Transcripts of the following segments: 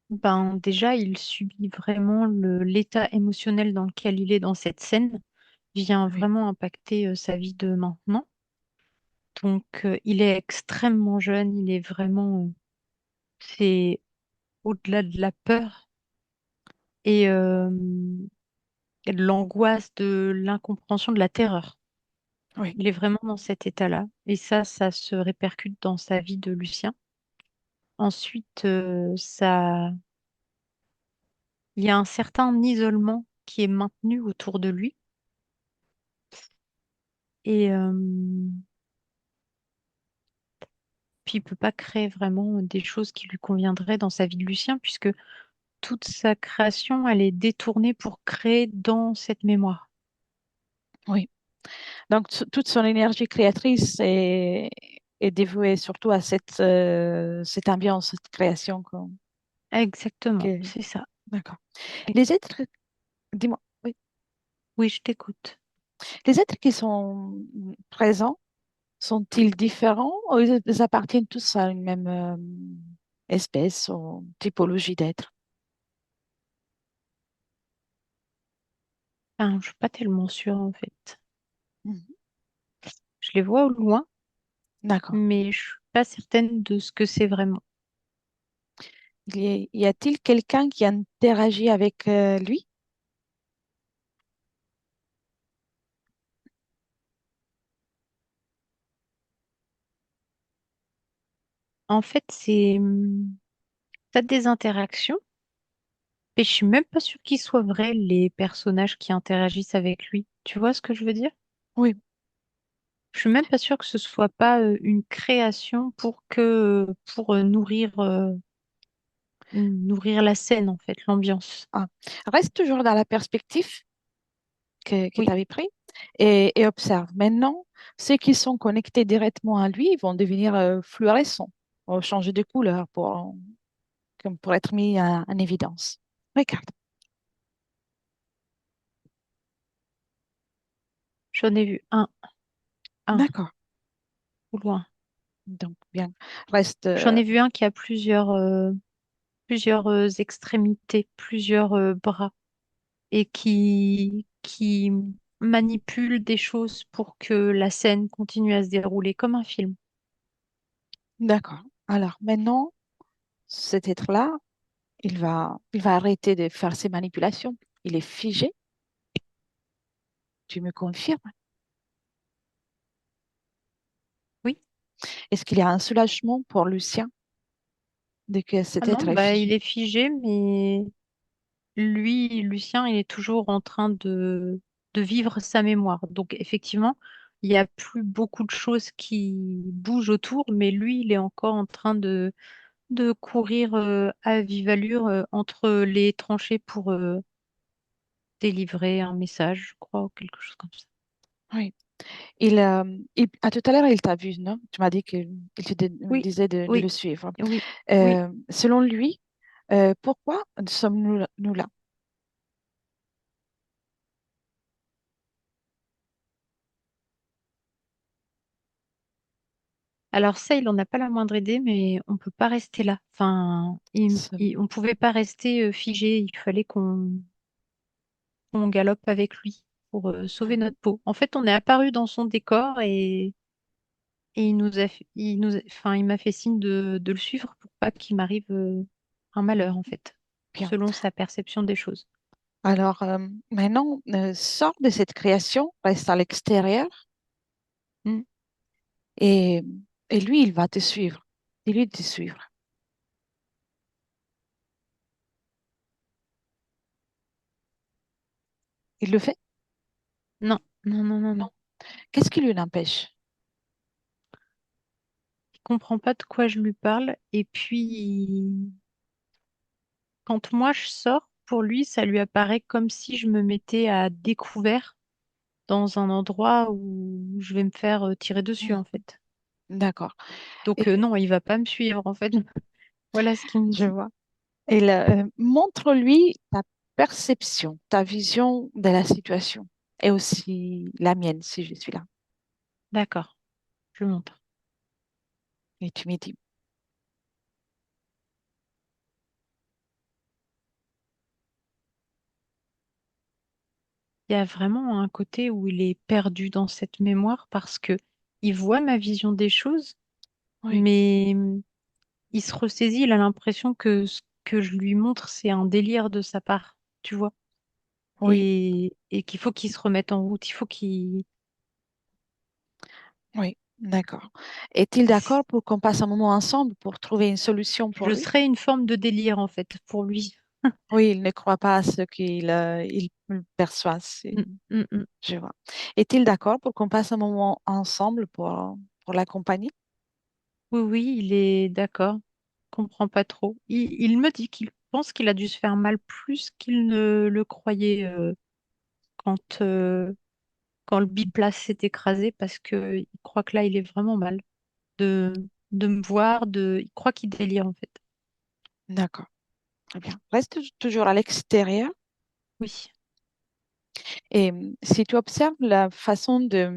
Ben, déjà, il subit vraiment l'état émotionnel dans lequel il est dans cette scène, vient Oui, vraiment impacter sa vie de maintenant. Donc, il est extrêmement jeune, il est vraiment, c'est au-delà de la peur et de l'angoisse, de l'incompréhension, de la terreur. oui, Il est vraiment dans cet état-là. Et ça se répercute dans sa vie de Lucien. Ensuite, il y a un certain isolement qui est maintenu autour de lui. Et puis, il peut pas créer vraiment des choses qui lui conviendraient dans sa vie de Lucien, puisque toute sa création, elle est détournée pour créer dans cette mémoire. oui. Donc, toute son énergie créatrice est dévouée surtout à cette ambiance, cette création. Exactement, que- c'est ça. D'accord. Et- Les êtres, dis-moi, oui. oui, je t'écoute. Les êtres qui sont présents, sont-ils différents ou ils appartiennent tous à une même espèce ou typologie d'êtres? Enfin, je suis pas tellement sûre, en fait. Mhm. Je les vois au loin, D'accord. mais je suis pas certaine de ce que c'est vraiment. Y a-t-il quelqu'un qui interagit avec lui? En fait, t'as des interactions, et je suis même pas sûre qu'ils soient vrais, les personnages qui interagissent avec lui. Tu vois ce que je veux dire? Oui. Je suis même pas sûre que ce soit pas une création pour nourrir la scène, en fait, l'ambiance. Ah. Reste toujours dans la perspective que tu Oui. avais pris et observe. Maintenant, ceux qui sont connectés directement à lui vont devenir fluorescents, vont changer de couleur comme pour être mis en évidence. Regarde. J'en ai vu un D'accord. au loin. Donc, bien. Reste. J'en ai vu un qui a plusieurs extrémités, plusieurs bras, et qui manipule des choses pour que la scène continue à se dérouler comme un film. D'accord. Alors, maintenant, cet être-là, il va arrêter de faire ses manipulations. Il est figé. Tu me confirmes? Oui. Est-ce qu'il y a un soulagement pour Lucien de que Ah cet non, être est bah il figé? est figé, mais lui, Lucien, il est toujours en train de vivre sa mémoire. Donc effectivement, il n'y a plus beaucoup de choses qui bougent autour, mais lui, il est encore en train de courir à vive allure entre les tranchées pour délivrer un message, je crois, ou quelque chose comme ça. Oui. Tout à l'heure, il t'a vu, non? Tu m'as dit qu'il Oui, disait de le oui, suivre. oui, oui. Selon lui, pourquoi sommes-nous là? Alors ça, il n'en a pas la moindre idée, mais on peut pas rester là. Enfin, Ce- on pouvait pas rester figé. Il fallait qu'on galope avec lui pour sauver Mhm. notre peau. En fait, on est apparu dans son décor et enfin, il m'a fait signe de le suivre pour pas qu'il m'arrive un malheur, en fait, Bien. selon sa perception des choses. Alors, maintenant, sors de cette création, reste à l'extérieur Hmm. et, et lui, il va te suivre. Dis-lui de te suivre. Il le fait? Non, non, non, non, Non. non. Qu'est-ce qui lui l'empêche? Il comprend pas de quoi je lui parle. Et puis, quand moi je sors, pour lui, ça lui apparaît comme si je me mettais à découvert dans un endroit où je vais me faire tirer dessus, Mhm. en fait. D'accord. Donc, Et non, il va pas me suivre, en fait. Voilà ce qu'il me je dit. vois. Montre-lui ta perception, ta vision de la situation et aussi la mienne si je suis là. D'accord, je lui montre. Et tu me dis, il y a vraiment un côté où il est perdu dans cette mémoire parce que il voit ma vision des choses, Oui, mais il se ressaisit, il a l'impression que ce que je lui montre, c'est un délire de sa part, tu vois, oui, et qu'il faut qu'il se remette en route, il faut qu'il... oui, d'accord. Est-il d'accord pour qu'on passe un moment ensemble pour trouver une solution pour Je lui? serais une forme de délire, en fait, pour lui. Oui, il ne croit pas à ce qu'il perçoit. Mm, mm, mm. Je vois. Est-il d'accord pour qu'on passe un moment ensemble pour l'accompagner? Oui, oui, il est d'accord, comprend pas trop. Il me dit qu'il pense qu'il a dû se faire mal plus qu'il ne le croyait quand, quand le biplace s'est écrasé parce que il croit que là, il est vraiment mal de me voir, il croit qu'il délire en fait. D'accord, très bien. Reste toujours à l'extérieur Oui. et si tu observes la façon de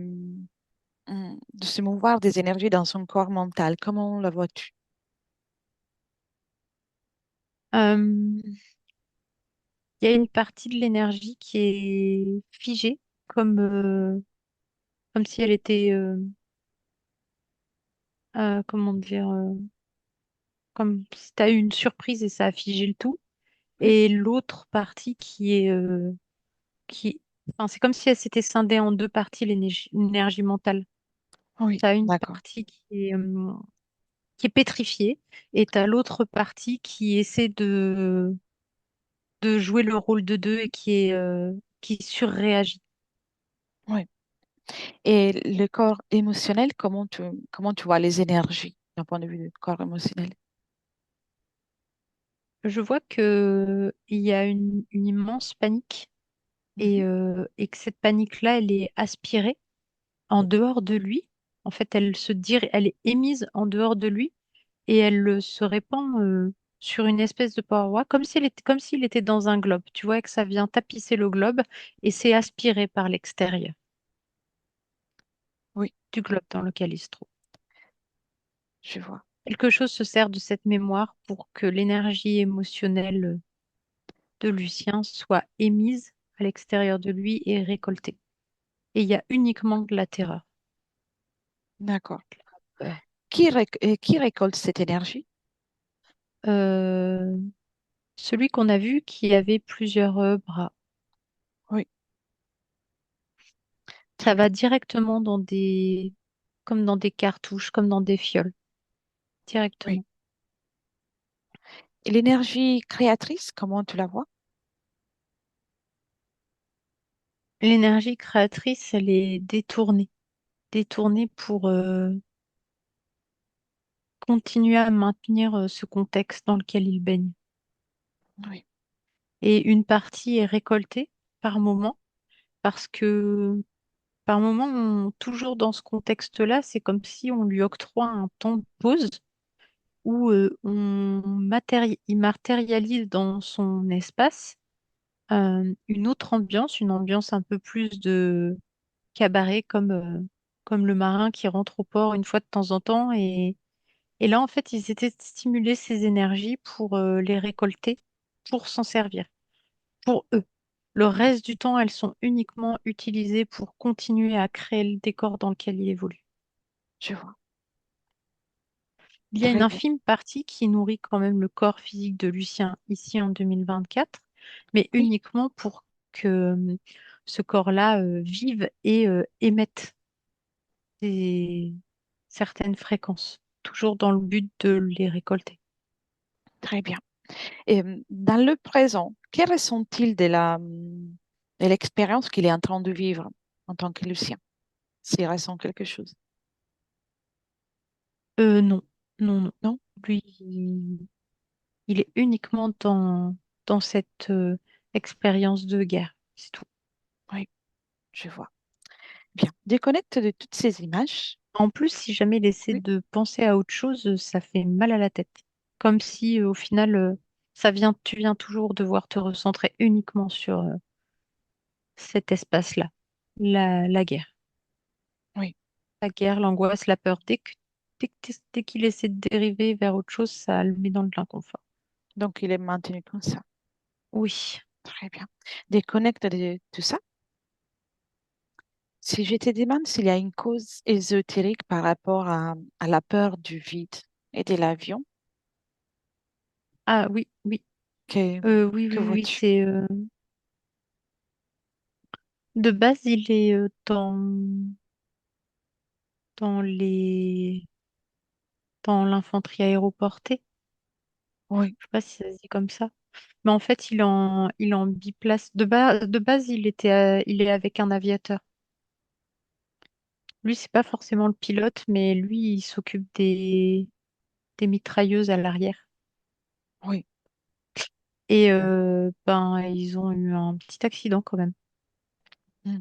se mouvoir des énergies dans son corps mental, comment la vois-tu? Euh, il y a une partie de l'énergie qui est figée, comme, comme si elle était, comment dire, comme si tu as eu une surprise et ça a figé le tout. Oui, Et l'autre partie qui est, qui, enfin, c'est comme si elle s'était scindée en deux parties, l'énergie mentale. oui, Tu as une d'accord. partie qui est pétrifiée et tu as l'autre partie qui essaie de jouer le rôle de deux et qui surréagit. Oui. Et le corps émotionnel, comment tu vois les énergies d'un point de vue du corps émotionnel? Je vois que il y a une immense panique Mhm. et que cette panique-là, elle est aspirée en dehors de lui. En fait, elle est émise en dehors de lui et elle se répand sur une espèce de paroi, comme s'il était dans un globe. Tu vois que ça vient tapisser le globe et c'est aspiré par l'extérieur Oui, du globe dans lequel il se trouve. je vois. Quelque chose se sert de cette mémoire pour que l'énergie émotionnelle de Lucien soit émise à l'extérieur de lui et récoltée. Et il y a uniquement de la terreur. D'accord. Peur. Qui récolte cette énergie? Euh, celui qu'on a vu qui avait plusieurs bras, Oui, ça très bien. va directement dans comme dans des cartouches, comme dans des fioles, Oui. directement. Et l'énergie créatrice, comment tu la vois? L'énergie créatrice, elle est détournée, détournée pour continuer à maintenir ce contexte dans lequel il baigne. Oui, Et une partie est récoltée par moment, parce que par moment, toujours dans ce contexte-là, c'est comme si on lui octroie un temps de pause où il matérialise dans son espace une autre ambiance, une ambiance un peu plus de cabaret, comme le marin qui rentre au port une fois de temps en temps. Et là, en fait, ils étaient stimulés ces énergies pour les récolter, pour s'en servir, pour eux. Le reste du temps, elles sont uniquement utilisées pour continuer à créer le décor dans lequel il évolue. je vois. Il y a une Très bien. infime partie qui nourrit quand même le corps physique de Lucien ici en 2024, mais Oui, uniquement pour que ce corps-là vive et émette des... certaines fréquences, toujours dans le but de les récolter. très bien. Et dans le présent, que ressent-il de l'expérience qu'il est en train de vivre en tant que Lucien? S'il ressent quelque chose, Non, non, non. non? Lui, il est uniquement dans cette expérience de guerre, c'est tout. Oui, je vois. Bien. Déconnecte de toutes ces images. En plus, si jamais il essaie Oui, de penser à autre chose, ça fait mal à la tête. Comme si, au final, tu viens toujours devoir te recentrer uniquement sur cet espace-là, la guerre. oui. La guerre, l'angoisse, la peur. Dès qu'il essaie de dériver vers autre chose, ça le met dans de l'inconfort. Donc, il est maintenu comme ça. Oui, Très bien. Déconnecte de tout ça. Si je te demande s'il y a une cause ésotérique par rapport à la peur du vide et de l'avion, Ah oui, oui. que, Oui, que oui, oui, vois-tu? c'est de base, il est dans dans l'infanterie aéroportée. Oui, Je sais pas si ça se dit comme ça. Mais en fait, il est en biplace. De base, il est avec un aviateur. Lui, c'est pas forcément le pilote, mais lui, il s'occupe des mitrailleuses à l'arrière. oui. Et ben, ils ont eu un petit accident quand même. Hmm.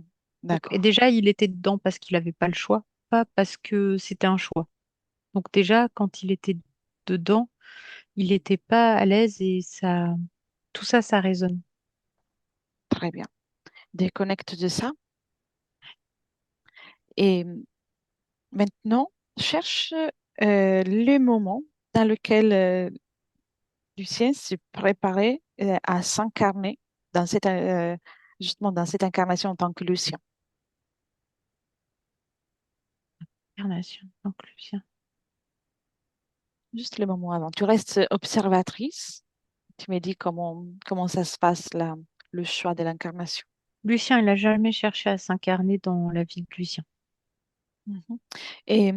Donc, et D'accord, déjà, il était dedans parce qu'il n'avait pas le choix, pas parce que c'était un choix. Donc déjà, quand il était dedans, il n'était pas à l'aise et tout ça, ça résonne. très bien. Déconnecte de ça. Et maintenant, cherche le moment dans lequel Lucien se préparait à s'incarner dans justement dans cette incarnation en tant que Lucien. Incarnation, inclusion. Juste le moment avant. Tu restes observatrice. Tu me dis comment ça se passe là, le choix de l'incarnation. Lucien, il n'a jamais cherché à s'incarner dans la vie de Lucien. Mhm. Et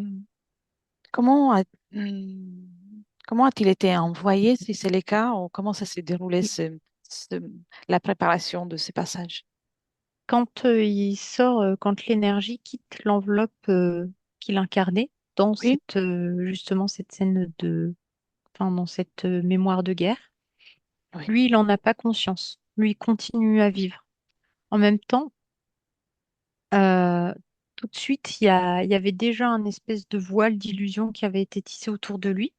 comment a, comment a-t-il été envoyé, si c'est le cas, ou comment ça s'est déroulé, ce- la préparation de ces passages? Quand il sort, quand l'énergie quitte l'enveloppe qu'il incarnait dans Oui, justement cette scène enfin, dans cette mémoire de guerre, oui, lui, il n'en a pas conscience. Lui, il continue à vivre. En même temps, euh, tout de suite, il y avait déjà un espèce de voile d'illusion qui avait été tissé autour de lui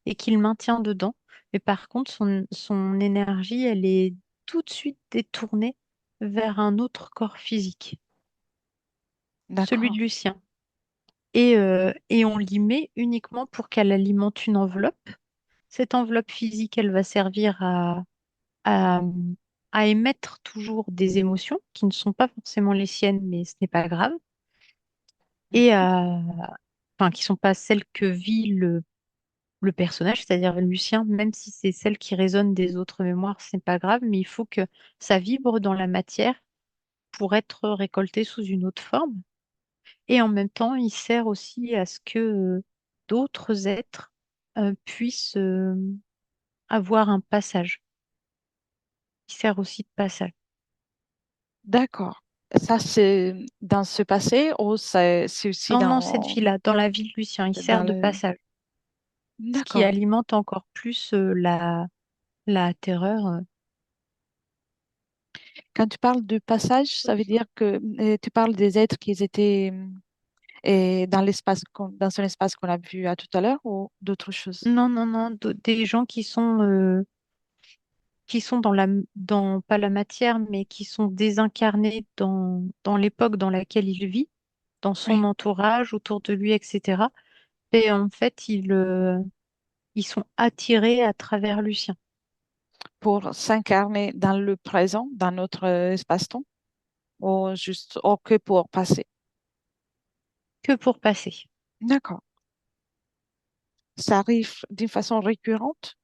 et qu'il maintient dedans. Mais par contre, son énergie, elle est tout de suite détournée vers un autre corps physique, celui de d'accord, Lucien. Et on l'y met uniquement pour qu'elle alimente une enveloppe. Cette enveloppe physique, elle va servir à, à émettre toujours des émotions qui ne sont pas forcément les siennes, mais ce n'est pas grave, et mhm, enfin, qui sont pas celles que vit le personnage, c'est-à-dire Lucien, même si c'est celles qui résonnent des autres mémoires, ce n'est pas grave, mais il faut que ça vibre dans la matière pour être récolté sous une autre forme. Et en même temps, il sert aussi à ce que d'autres êtres puissent avoir un passage. Il sert aussi de passage. d'accord. Ça, c'est dans ce passé ou c'est aussi Non, non, cette vie-là, dans la vie de Lucien, il dans sert de le... passage, ce qui D'accord. alimente encore plus la terreur. Quand tu parles de passage, ça veut dire que tu parles des êtres qui étaient dans l'espace, dans un espace qu'on a vu à tout à l'heure ou d'autres choses? Non, non, non, des gens qui sont dans, pas la matière, mais qui sont désincarnés dans l'époque dans laquelle il vit, dans son Oui. entourage, autour de lui, etc. Et en fait, ils sont attirés à travers Lucien, Pour s'incarner dans le présent, dans notre espace-temps, ou juste ou que pour passer. que pour passer. D'accord. Ça arrive d'une façon récurrente?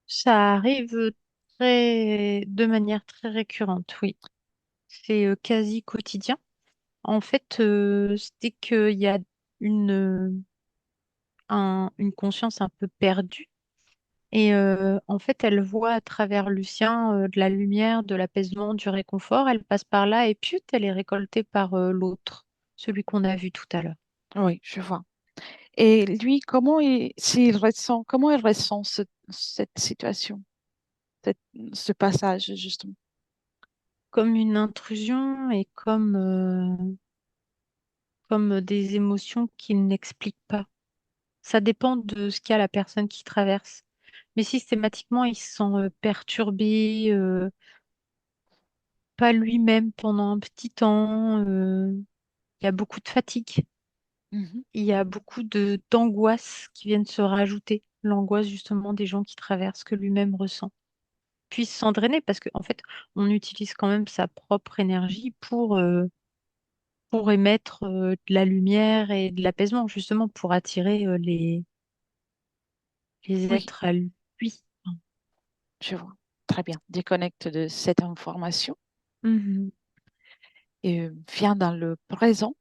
Ça arrive de manière très récurrente, oui. C'est quasi quotidien. En fait, c'est qu'il y a une, une conscience un peu perdue. Et en fait, elle voit à travers Lucien de la lumière, de l'apaisement, du réconfort. Elle passe par là et puis elle est récoltée par l'autre, celui qu'on a vu tout à l'heure. Oui, je vois. Et lui, comment il ressent cette situation, cette- ce passage, justement? Comme une intrusion et comme des émotions qu'il n'explique pas. Ça dépend de ce qu'a la personne qui traverse. Mais systématiquement, il se sent perturbé, pas lui-même pendant un petit temps. Il y a beaucoup de fatigue. Mhm. Il y a beaucoup de d'angoisse qui viennent se rajouter. L'angoisse justement des gens qui traversent, que lui-même ressent. Puis s'en drainer parce qu'en fait, on utilise quand même sa propre énergie pour émettre de la lumière et de l'apaisement, justement, pour attirer les Oui, êtres à lui. je vois. Très bien. Déconnecte de cette information Mhm. et viens dans le présent.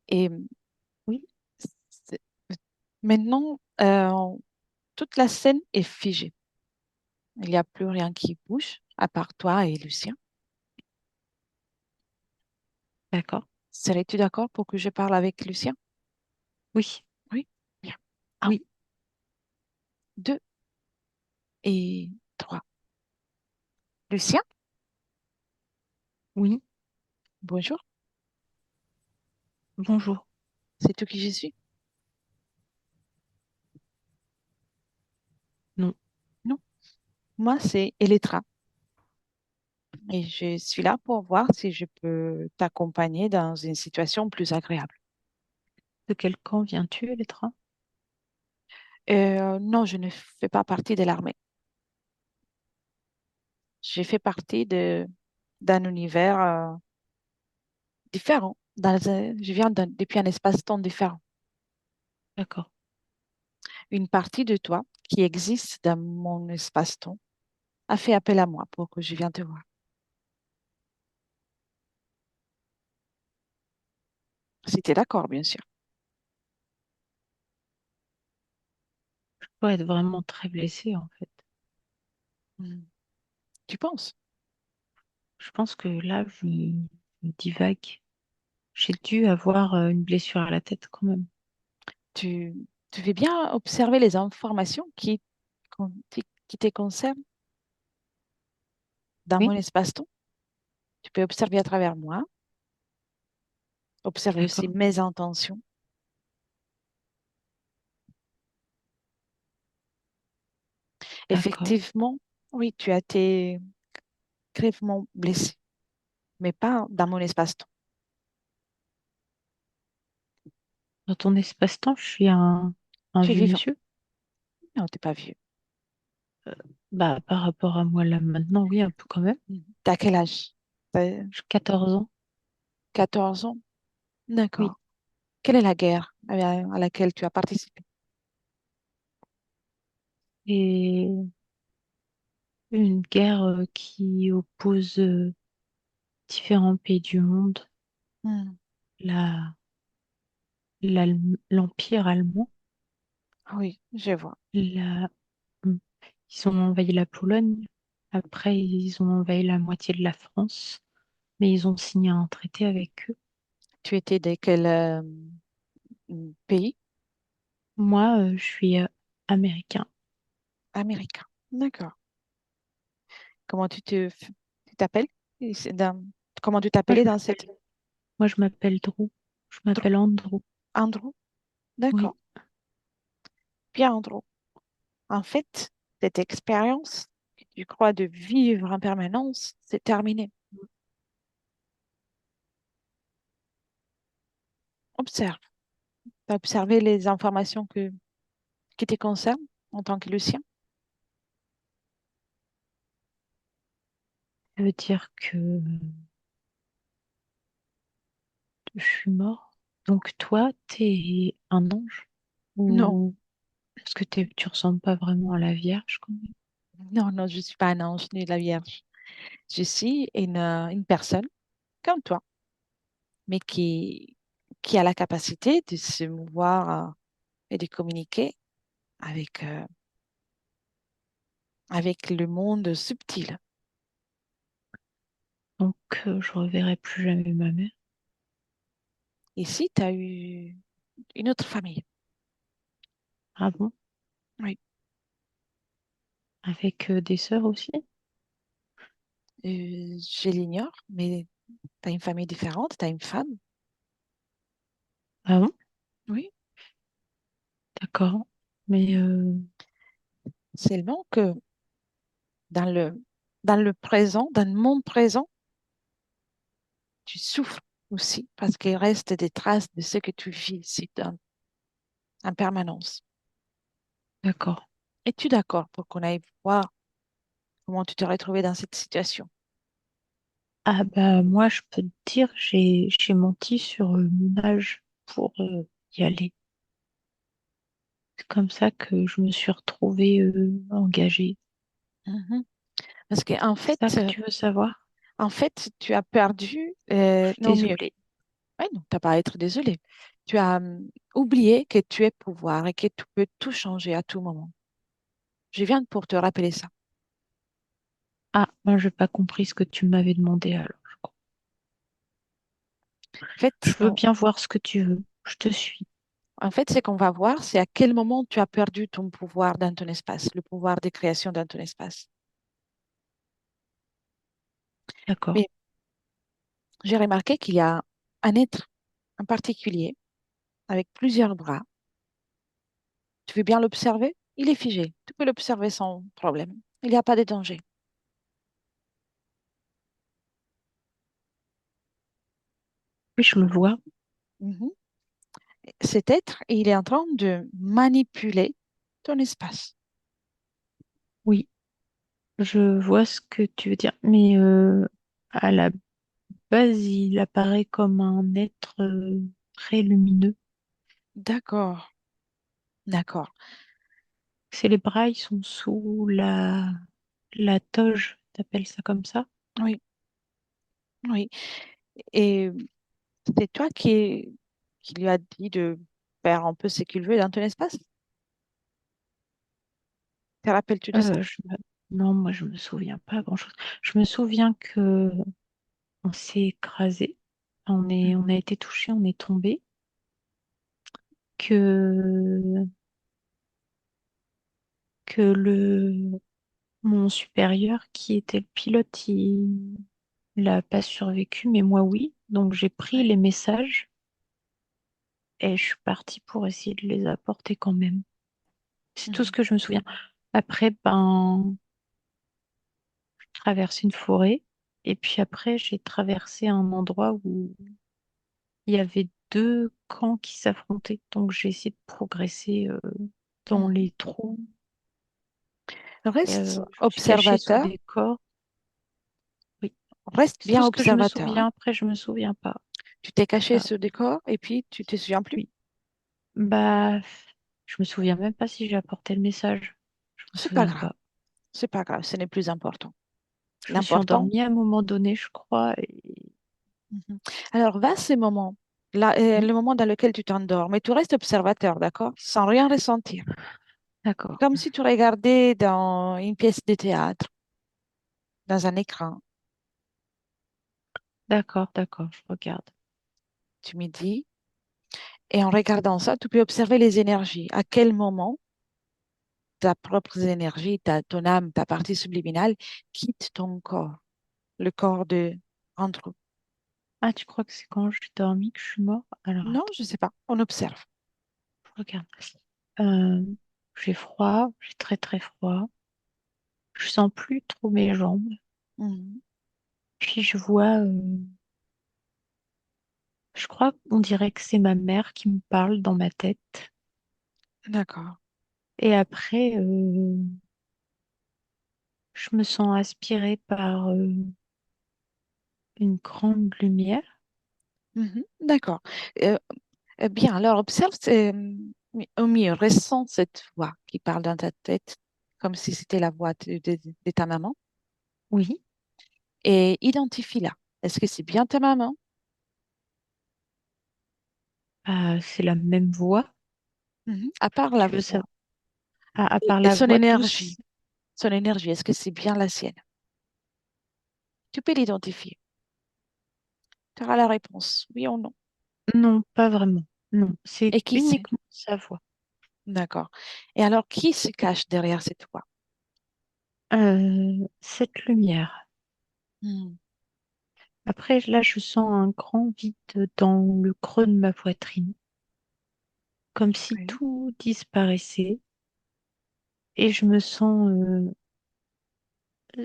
Et Oui, c'est- maintenant, toute la scène est figée. Il n'y a plus rien qui bouge, à part toi et Lucien. d'accord. Serais-tu d'accord pour que je parle avec Lucien? Oui, Oui. Bien. Un, oui, deux et trois. Lucien, oui. bonjour. Bonjour. C'est tout qui je suis? Non. Non. Moi, c'est Elettra. Et je suis là pour voir si je peux t'accompagner dans une situation plus agréable. De quel camp viens-tu, Elettra? Non, je ne fais pas partie de l'armée. J'ai fait partie d'un univers différent. Je viens depuis un espace-temps différent. D'accord. Une partie de toi qui existe dans mon espace-temps a fait appel à moi pour que je vienne te voir. Si tu es d'accord, bien sûr. Je dois être vraiment très blessée, en fait. Hmm. Tu penses? Je pense que là, je divague. J'ai dû avoir une blessure à la tête quand même. Tu, tu veux bien observer les informations qui te concernent dans mon Oui, espace-temps? Tu peux observer à travers moi, observer aussi d'accord, mes intentions. d'accord. Effectivement, oui, tu as été grièvement blessé, mais pas dans mon espace-temps. Dans ton espace-temps, je suis un Tu es vieux vivant. monsieur. Non, tu n'es pas vieux. Bah, par rapport à moi là maintenant, oui, un peu quand même. Mhm. T'as quel âge? T'as J'ai 14 ans. 14 ans? Oui. D'accord. Quelle est la guerre à laquelle tu as participé? Et une guerre qui oppose différents pays du monde. Hmm. La, l'Empire allemand. Oui, je vois. La, hmm, ils ont envahi la Pologne. Après, ils ont envahi la moitié de la France. Mais ils ont signé un traité avec eux. Tu étais de quel pays? Moi, je suis américain. Américain. D'accord. Comment tu t'appelles? Et comment tu Moi, je t'appelais dans cette... m'appelle, moi, je m'appelle Drew. Je Dr- m'appelle Andrew. Andrew? Oui, D'accord. Bien, Andrew. En fait, cette expérience que tu crois de vivre en permanence, c'est terminé. Observe. Tu as observé les informations qui te concernent en tant que Lucien? ça veut dire que je suis mort. Donc toi, t'es un ange? Non, Ou parce que tu ressembles pas vraiment à la Vierge quand même. non, non, je ne suis pas un ange ni la Vierge. Je suis une personne comme toi, mais qui a la capacité de se mouvoir et de communiquer avec, avec le monde subtil. Donc je reverrai plus jamais ma mère. Ici, tu as eu une autre famille. Ah bon? Oui. Avec des sœurs aussi? Je l'ignore, mais tu as une famille différente, tu as une femme. Ah bon? Oui. D'accord. Mais Seulement que dans dans le présent, dans le monde présent, tu souffres aussi parce qu'il reste des traces de ce que tu vis ici en permanence. d'accord. Es-tu d'accord pour qu'on aille voir comment tu te retrouvé dans cette situation? Ah bah moi je peux te dire, j'ai menti sur mon âge pour y aller. C'est comme ça que je me suis retrouvée engagée. Mhm. Parce qu'en C'est ça fait, que tu veux savoir? tu as perdu, Je suis non mieux. désolée. Ouais, non, t'as pas à être désolé. Tu as oublié que tu es pouvoir et que tu peux tout changer à tout moment. Je viens pour te rappeler ça. Ah, moi j'ai pas compris ce que tu m'avais demandé alors. En fait, Je veux bien voir ce que tu veux. Je te suis. ce qu'on va voir, c'est à quel moment tu as perdu ton pouvoir dans ton espace, le pouvoir de création dans ton espace. D'accord. Mais j'ai remarqué qu'il y a un être en particulier avec plusieurs bras. Tu veux bien l'observer? Il est figé. Tu peux l'observer sans problème. Il n'y a pas de danger. Oui, je le vois. Mhm. Cet être, il est en train de manipuler ton espace. Oui, je vois ce que tu veux dire. Mais à la base, il apparaît comme un être très lumineux. D'accord, d'accord. C'est les bras, ils sont sous la toge, t'appelles ça comme ça? Oui, oui. Et c'est toi qui lui a dit de faire un peu ce qu'il veut dans ton espace? Te rappelles-tu de ça? Euh, je me- Non, moi je me souviens pas grand-chose. Je me souviens que on s'est écrasé, on a été touché, on est tombé, que que mon supérieur qui était le pilote, il n'a pas survécu, mais moi oui. Donc j'ai pris Oui. les messages et je suis partie pour essayer de les apporter quand même. C'est tout ce Mhm. que je me souviens. Après, ben, j'ai traversé une forêt et puis après, j'ai traversé un endroit où il y avait deux camps qui s'affrontaient. Donc j'ai essayé de progresser dans Mhm. les trous. Reste Je me suis cachée sous observateur, des corps. Oui, reste c'est tout bien ce que je me observateur, hein. souviens. Après, je me souviens pas. Tu t'es caché Ah, ce décor et puis tu te souviens plus. oui. Bah, je me souviens même pas si j'ai apporté le message. Je me C'est pas souviens grave, pas. c'est pas grave, ce n'est plus important. Je me suis L'important. endormie à un moment donné, je crois. Mhm. Alors, va ce moment, là, Oui, le moment dans lequel tu t'endors, mais tu restes observateur, d'accord? Sans rien ressentir. d'accord, Comme si tu regardais dans une pièce de théâtre, dans un écran. d'accord, d'accord, je regarde. Tu me dis, et en regardant ça, tu peux observer les énergies. À quel moment ta propre énergie, ton âme, ta partie subliminale quitte ton corps, le corps de Andrew. Ah, tu crois que c'est quand j'ai dormi que je suis mort? Alors Non, attends, je ne sais pas. On observe. je regarde. Euh, j'ai froid, j'ai très très froid. Je sens plus trop mes jambes. Mhm. Puis je vois, je crois qu'on dirait que c'est ma mère qui me parle dans ma tête. D'accord. Et après, je me sens aspirée par une grande lumière. Mhm. D'accord. Euh, bien, alors observe au mieux, ressens cette voix qui parle dans ta tête, comme si c'était la voix de ta maman, Oui, et identifie-la. Est-ce que c'est bien ta maman? c'est la même voix. Mhm. À part la Tu veux voix savoir? À part et la voix douce, son énergie, est-ce que c'est bien la sienne? Tu peux l'identifier. Tu auras la réponse, oui ou non. non, pas vraiment. Non, c'est Et qui c'est? uniquement sa voix. D'accord. Et alors, qui se cache derrière cette voix? Cette lumière. Hmm. Après, là, je sens un grand vide dans le creux de ma poitrine, comme si Oui. tout disparaissait. Et je me sens,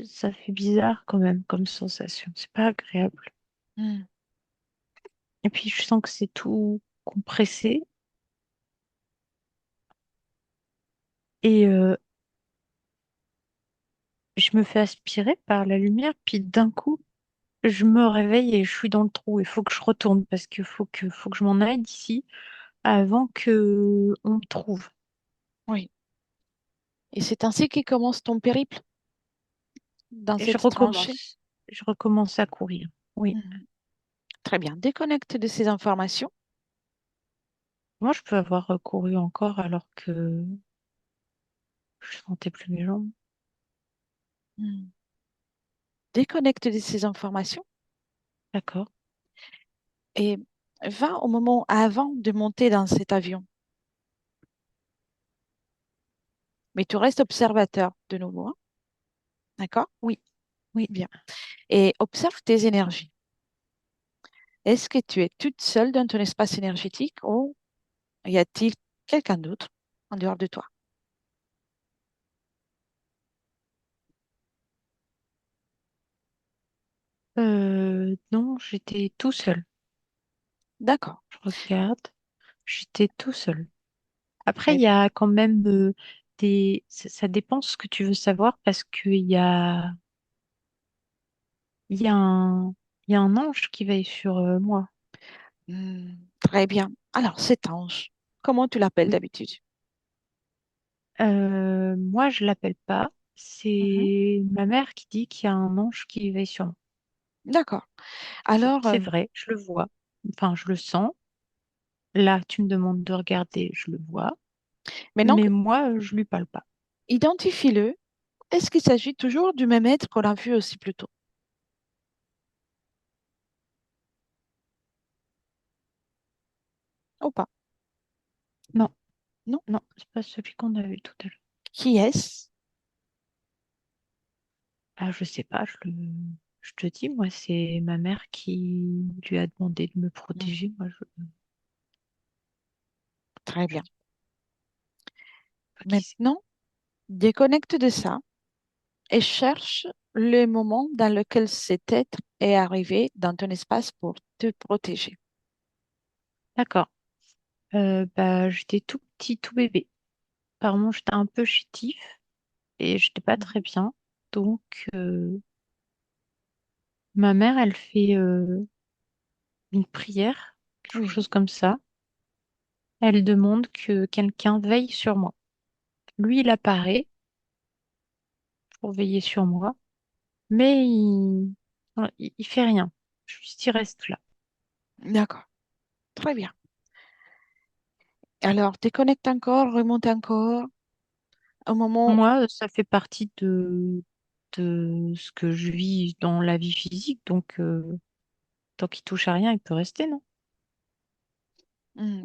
ça fait bizarre quand même comme sensation. C'est pas agréable. Hmm. Et puis, je sens que c'est tout compressé. Et je me fais aspirer par la lumière. Puis d'un coup, je me réveille et je suis dans le trou. Il faut que je retourne parce qu'il faut que je m'en aille d'ici avant que on me trouve. Oui. Et c'est ainsi que commence ton périple dans Et je cette tranchée. recommence. Je recommence à courir. Oui. Mhm. Très bien. Déconnecte de ces informations. Moi, je peux avoir couru encore alors que je sentais plus mes jambes. Mhm. Déconnecte de ces informations D'accord. et va au moment avant de monter dans cet avion. Mais tu restes observateur de nouveau, hein. D'accord? Oui. Oui. Bien. Et observe tes énergies. Est-ce que tu es toute seule dans ton espace énergétique ou y a-t-il quelqu'un d'autre en dehors de toi? Non, j'étais tout seul. D'accord. Je regarde. J'étais tout seul. Après, Très il y a quand même ça dépend ce que tu veux savoir parce qu'il y a un ange qui veille sur moi. Très bien. Alors, cet ange, comment tu l'appelles Oui. d'habitude? Moi, je l'appelle pas. Mhm. C'est ma mère qui dit qu'il y a un ange qui veille sur moi. D'accord. C'est Alors, c'est vrai, je le vois. Enfin, je le sens. Là, tu me demandes de regarder, je le vois. maintenant, Mais moi, je lui parle pas. identifie-le. Est-ce qu'il s'agit toujours du même être qu'on a vu aussi plus tôt ou pas? Non, Non. non, c'est pas celui qu'on a vu tout à l'heure. Qui est-ce? Ah, je sais pas, je te dis, moi, c'est ma mère qui lui a demandé de me Hmm. protéger. Moi, Très je bien. dis pas qui c'est. Maintenant, déconnecte de ça et cherche le moment dans lequel cet être est arrivé dans ton espace pour te protéger. D'accord. Bah, j'étais tout petit, tout bébé. Apparemment, j'étais un peu chétif et j'étais pas Mhm. très bien. Donc, ma mère, elle fait une prière, quelque chose Oui, comme ça. Elle demande que quelqu'un veille sur moi. Lui, il apparaît pour veiller sur moi, mais il fait rien. Juste, il reste là. d'accord. Très bien. Alors, déconnecte encore, remonte encore. Au moment, Moi, ça fait partie de ce que je vis dans la vie physique, donc tant qu'il touche à rien, il peut rester, non? hmm,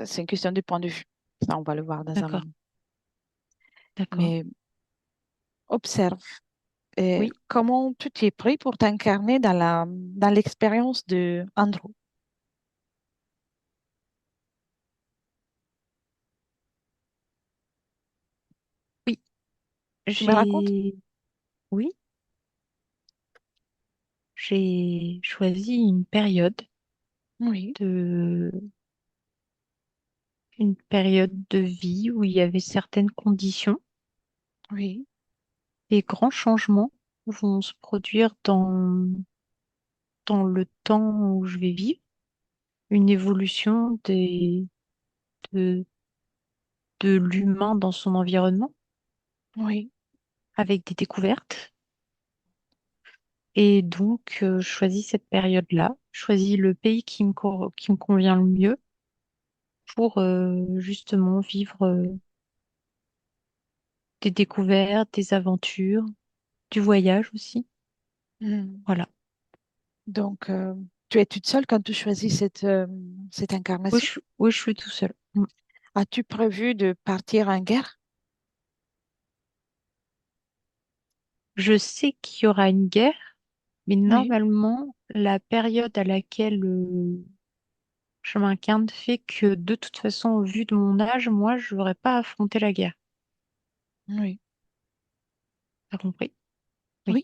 c'est une question de point de vue. Ça, on va le voir dans un D'accord, moment. d'accord. Mais observe Oui, comment tu t'y es pris pour t'incarner dans l'expérience de Andrew. oui. Tu me racontes? J'ai, oui, j'ai choisi Oui, de, une période de vie où il y avait certaines conditions. oui, Des grands changements vont se produire dans le temps où je vais vivre. Une évolution de, de l'humain dans son environnement oui. avec des découvertes. Et donc, je choisis cette période-là, je choisis le pays qui me convient le mieux pour justement vivre des découvertes, des aventures, du voyage aussi. Hmm. Voilà. Donc, tu es toute seule quand tu choisis cette Oui, incarnation? oui, je suis tout seul. Mm. As-tu prévu de partir en guerre? Je sais qu'il y aura une guerre, mais Oui, normalement, la période à laquelle je m'incarne fait que de toute façon, au vu de mon âge, moi, je n'aurais pas affronté la guerre. oui, T'as compris? Oui, oui,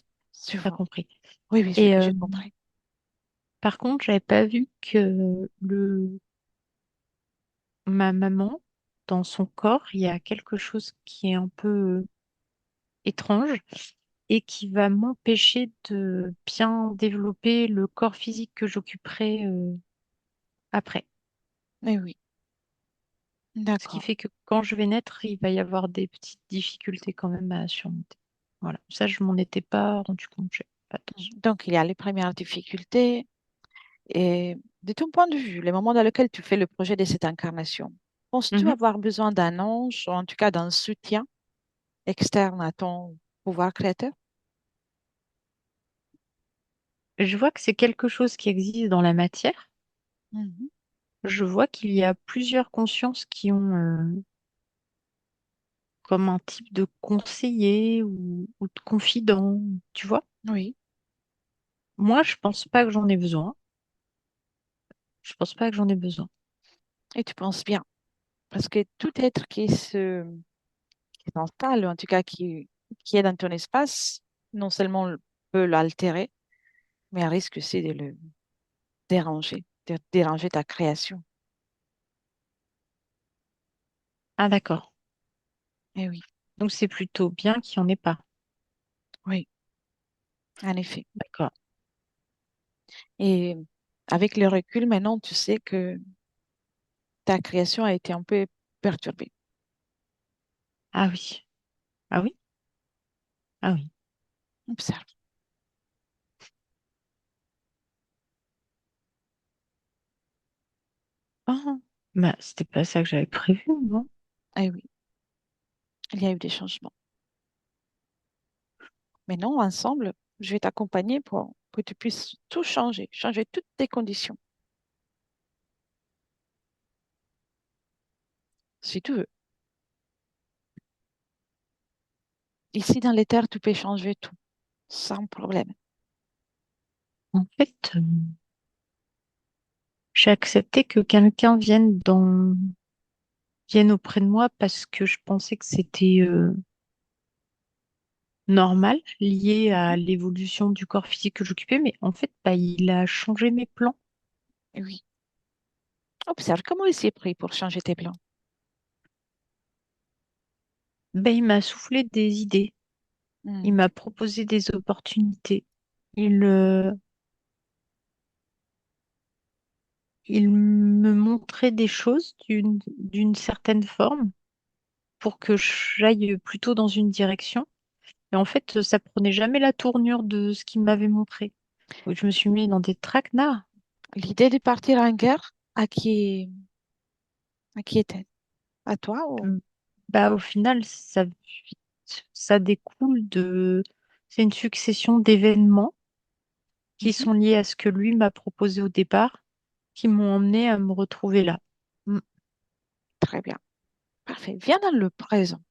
je t'as vois. compris. Oui, oui, Et j'ai compris. par contre, j'avais pas vu que ma maman, dans son corps, il y a quelque chose qui est un peu étrange. et qui va m'empêcher de bien développer le corps physique que j'occuperai après. Mais oui, Ce qui d'accord. fait que quand je vais naître, il va y avoir des petites difficultés quand même à surmonter. Voilà, ça, je m'en étais pas rendu compte. J'ai fait attention. Donc, il y a les premières difficultés. Et de ton point de vue, les moments dans lesquels tu fais le projet de cette incarnation, penses-tu Mhm. avoir besoin d'un ange, ou en tout cas d'un soutien externe à ton pouvoir créateur? Je vois que c'est quelque chose qui existe dans la matière. Mhm. Je vois qu'il y a plusieurs consciences qui ont comme un type de conseiller ou de confident, tu vois. Oui, Moi, je pense pas que j'en ai besoin. Je pense pas que j'en ai besoin. et tu penses bien. Parce que tout être qui s'installe, ou en tout cas qui est dans ton espace, non seulement peut l'altérer, mais risque aussi de le déranger, de déranger ta création. Ah, d'accord. Eh oui, Donc c'est plutôt bien qu'il n'y en ait pas. oui, en effet. D'accord. Et avec le recul, maintenant, tu sais que ta création a été un peu perturbée. Ah oui. Ah oui. Ah oui. Observe. Ah, bah, c'était pas ça que j'avais prévu, non? Eh oui, il y a eu des changements. Maintenant, ensemble, je vais t'accompagner pour que tu puisses tout changer, changer toutes tes conditions, si tu veux. Ici, dans les terres, tu peux changer tout, sans problème. En fait, j'ai accepté que quelqu'un vienne auprès de moi parce que je pensais que c'était normal, lié à Mhm. l'évolution du corps physique que j'occupais, mais en fait, bah, il a changé mes plans. Eh oui. Observe comment il s'est pris pour changer tes plans. Ben, il m'a soufflé des idées, il Hmm. m'a proposé des opportunités, il, il me montrait des choses d'une certaine forme pour que j'aille plutôt dans une direction. Et en fait, ça prenait jamais la tournure de ce qu'il m'avait montré. Donc, je me suis mis dans des traquenards. L'idée de partir en guerre, à qui était? À toi ou... Bah, au final, ça découle de... C'est une succession d'événements qui Mhm. sont liés à ce que lui m'a proposé au départ, qui m'ont emmené à me retrouver là. Mm. Très bien. Parfait. Viens dans le présent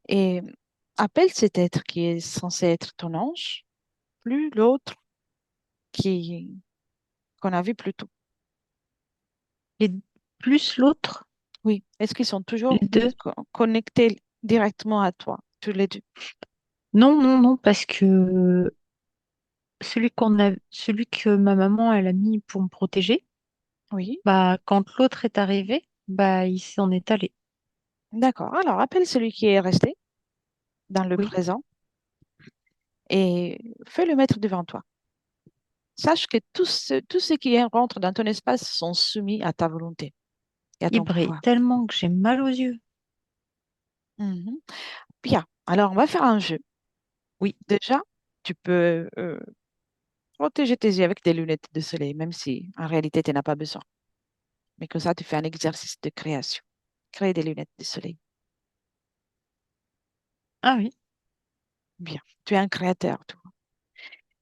et appelle cet être qui est censé être ton ange, plus l'autre qui qu'on a vu plus tôt. Et plus l'autre, Oui. Est-ce qu'ils sont toujours les deux. connectés directement à toi, tous les deux? Non, non, non, parce que celui que ma maman elle a mis pour me protéger, Oui. bah quand l'autre est arrivé, bah il s'en est allé. D'accord. Alors, appelle celui qui est resté dans le Oui, présent et fais-le mettre devant toi. Sache que tous ceux qui rentrent dans ton espace sont soumis à ta volonté et à il ton brille pouvoir. tellement que j'ai mal aux yeux. Mhm. Bien. Alors, on va faire un jeu. Oui, Déjà, tu peux protéger tes yeux avec des lunettes de soleil, même si en réalité, tu n'as pas besoin. Mais que ça, tu fais un exercice de création. Créer des lunettes de soleil. ah oui. Bien. Tu es un créateur, toi.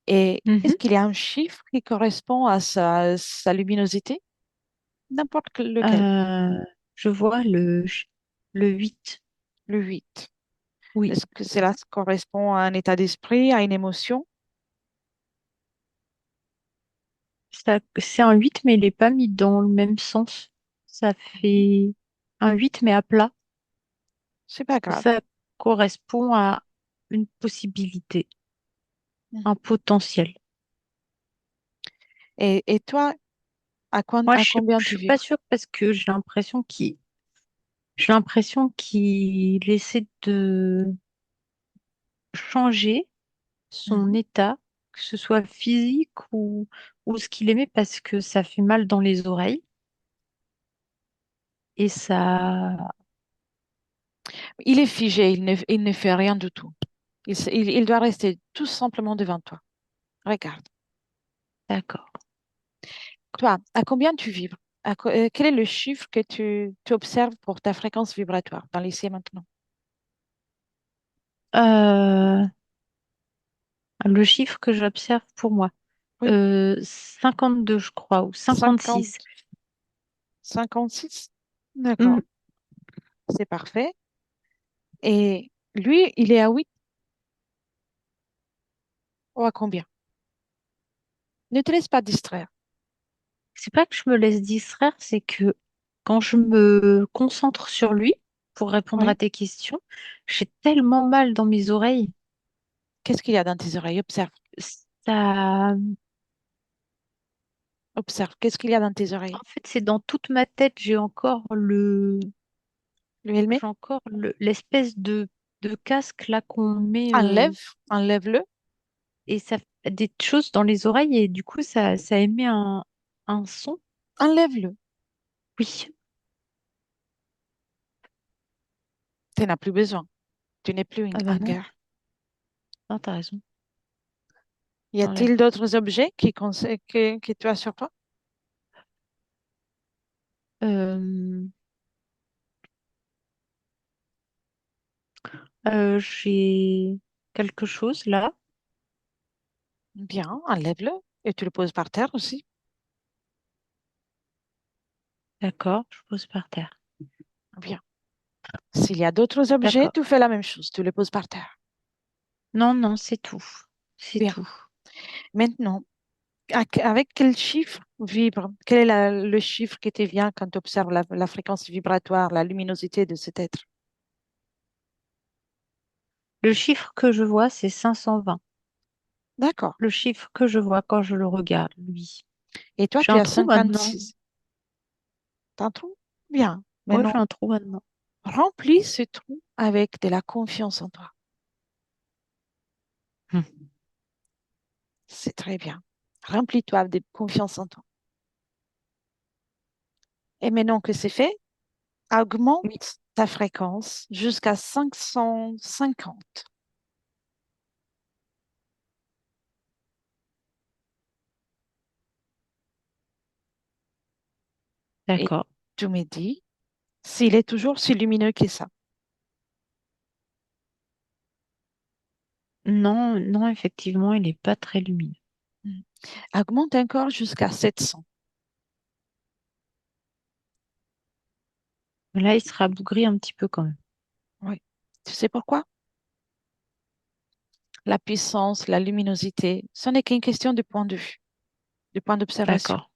Et est-ce Mhm. qu'il y a un chiffre qui correspond à sa luminosité? N'importe lequel. Euh, je vois le 8. Le 8. Oui, Est-ce que cela correspond à un état d'esprit, à une émotion? c'est un 8 mais il n'est pas mis dans le même sens. Ça Mhm. fait un 8 mais à plat. C'est pas grave. Ça correspond à une possibilité, un Mhm. potentiel. Et toi, Moi, à combien je tu suis pas vibres? sûre parce que j'ai l'impression J'ai l'impression qu'il essaie de changer son Mhm. état, que ce soit physique ou ce qu'il aimait, parce que ça fait mal dans les oreilles. Et ça... Il est figé, il ne fait rien du tout. Il doit rester tout simplement devant toi. Regarde. D'accord. Toi, à combien tu vibres? Quel est le chiffre que tu observes pour ta fréquence vibratoire dans l'ici et maintenant? Euh, le chiffre que j'observe pour moi, Oui, 52, je crois, ou 56. 50, 56. Hmm, D'accord, c'est parfait. Et lui, il est à 8 ou à combien? Ne te laisse pas distraire. c'est pas que je me laisse distraire, c'est que quand je me concentre sur lui pour répondre à Oui. tes questions, j'ai tellement mal dans mes oreilles. Qu'est-ce qu'il y a dans tes oreilles? Observe, Ça, observe. Qu'est-ce qu'il y a dans tes en oreilles? fait, c'est dans toute ma tête, Le helmet? j'ai encore l'espèce de casque là qu'on met, Enlève, enlève-le, et ça fait des choses dans les oreilles et du coup, ça émet un son. enlève-le. Oui, Tu n'en as plus besoin. Tu n'es plus ah bah en non, guerre. non, t'as raison, Y j'enlève. a-t-il d'autres objets que tu as sur toi? Euh, j'ai quelque chose là. Bien, enlève-le et tu le poses par terre aussi. D'accord, je pose par terre. Bien. S'il y a d'autres objets, D'accord. tu fais la même chose. Tu les poses par terre. Non, non, c'est tout. C'est Bien. tout. Maintenant, avec quel chiffre vibre? Quel est le chiffre qui te vient quand tu observes la fréquence vibratoire, la luminosité de cet être? Le chiffre que je vois, c'est 520. D'accord. Le chiffre que je vois quand je le regarde, lui. Et toi, J'ai tu un as trou maintenant. 56. T'as un trou? Bien. Ouais, j'ai Maintenant, un trou maintenant. remplis ce trou avec de la confiance en toi. Hmm. C'est très bien. Remplis-toi de confiance en toi. Et maintenant que c'est fait, Oui, augmente ta fréquence jusqu'à 550. Et d'accord. tu me dis s'il est toujours si lumineux que ça. Non, non, effectivement, il n'est pas très lumineux. Mm. Augmente encore jusqu'à 700. Là, il sera bougri un petit peu quand même. Oui. Tu sais pourquoi? La puissance, la luminosité, ce n'est qu'une question de point de vue, de point d'observation. D'accord.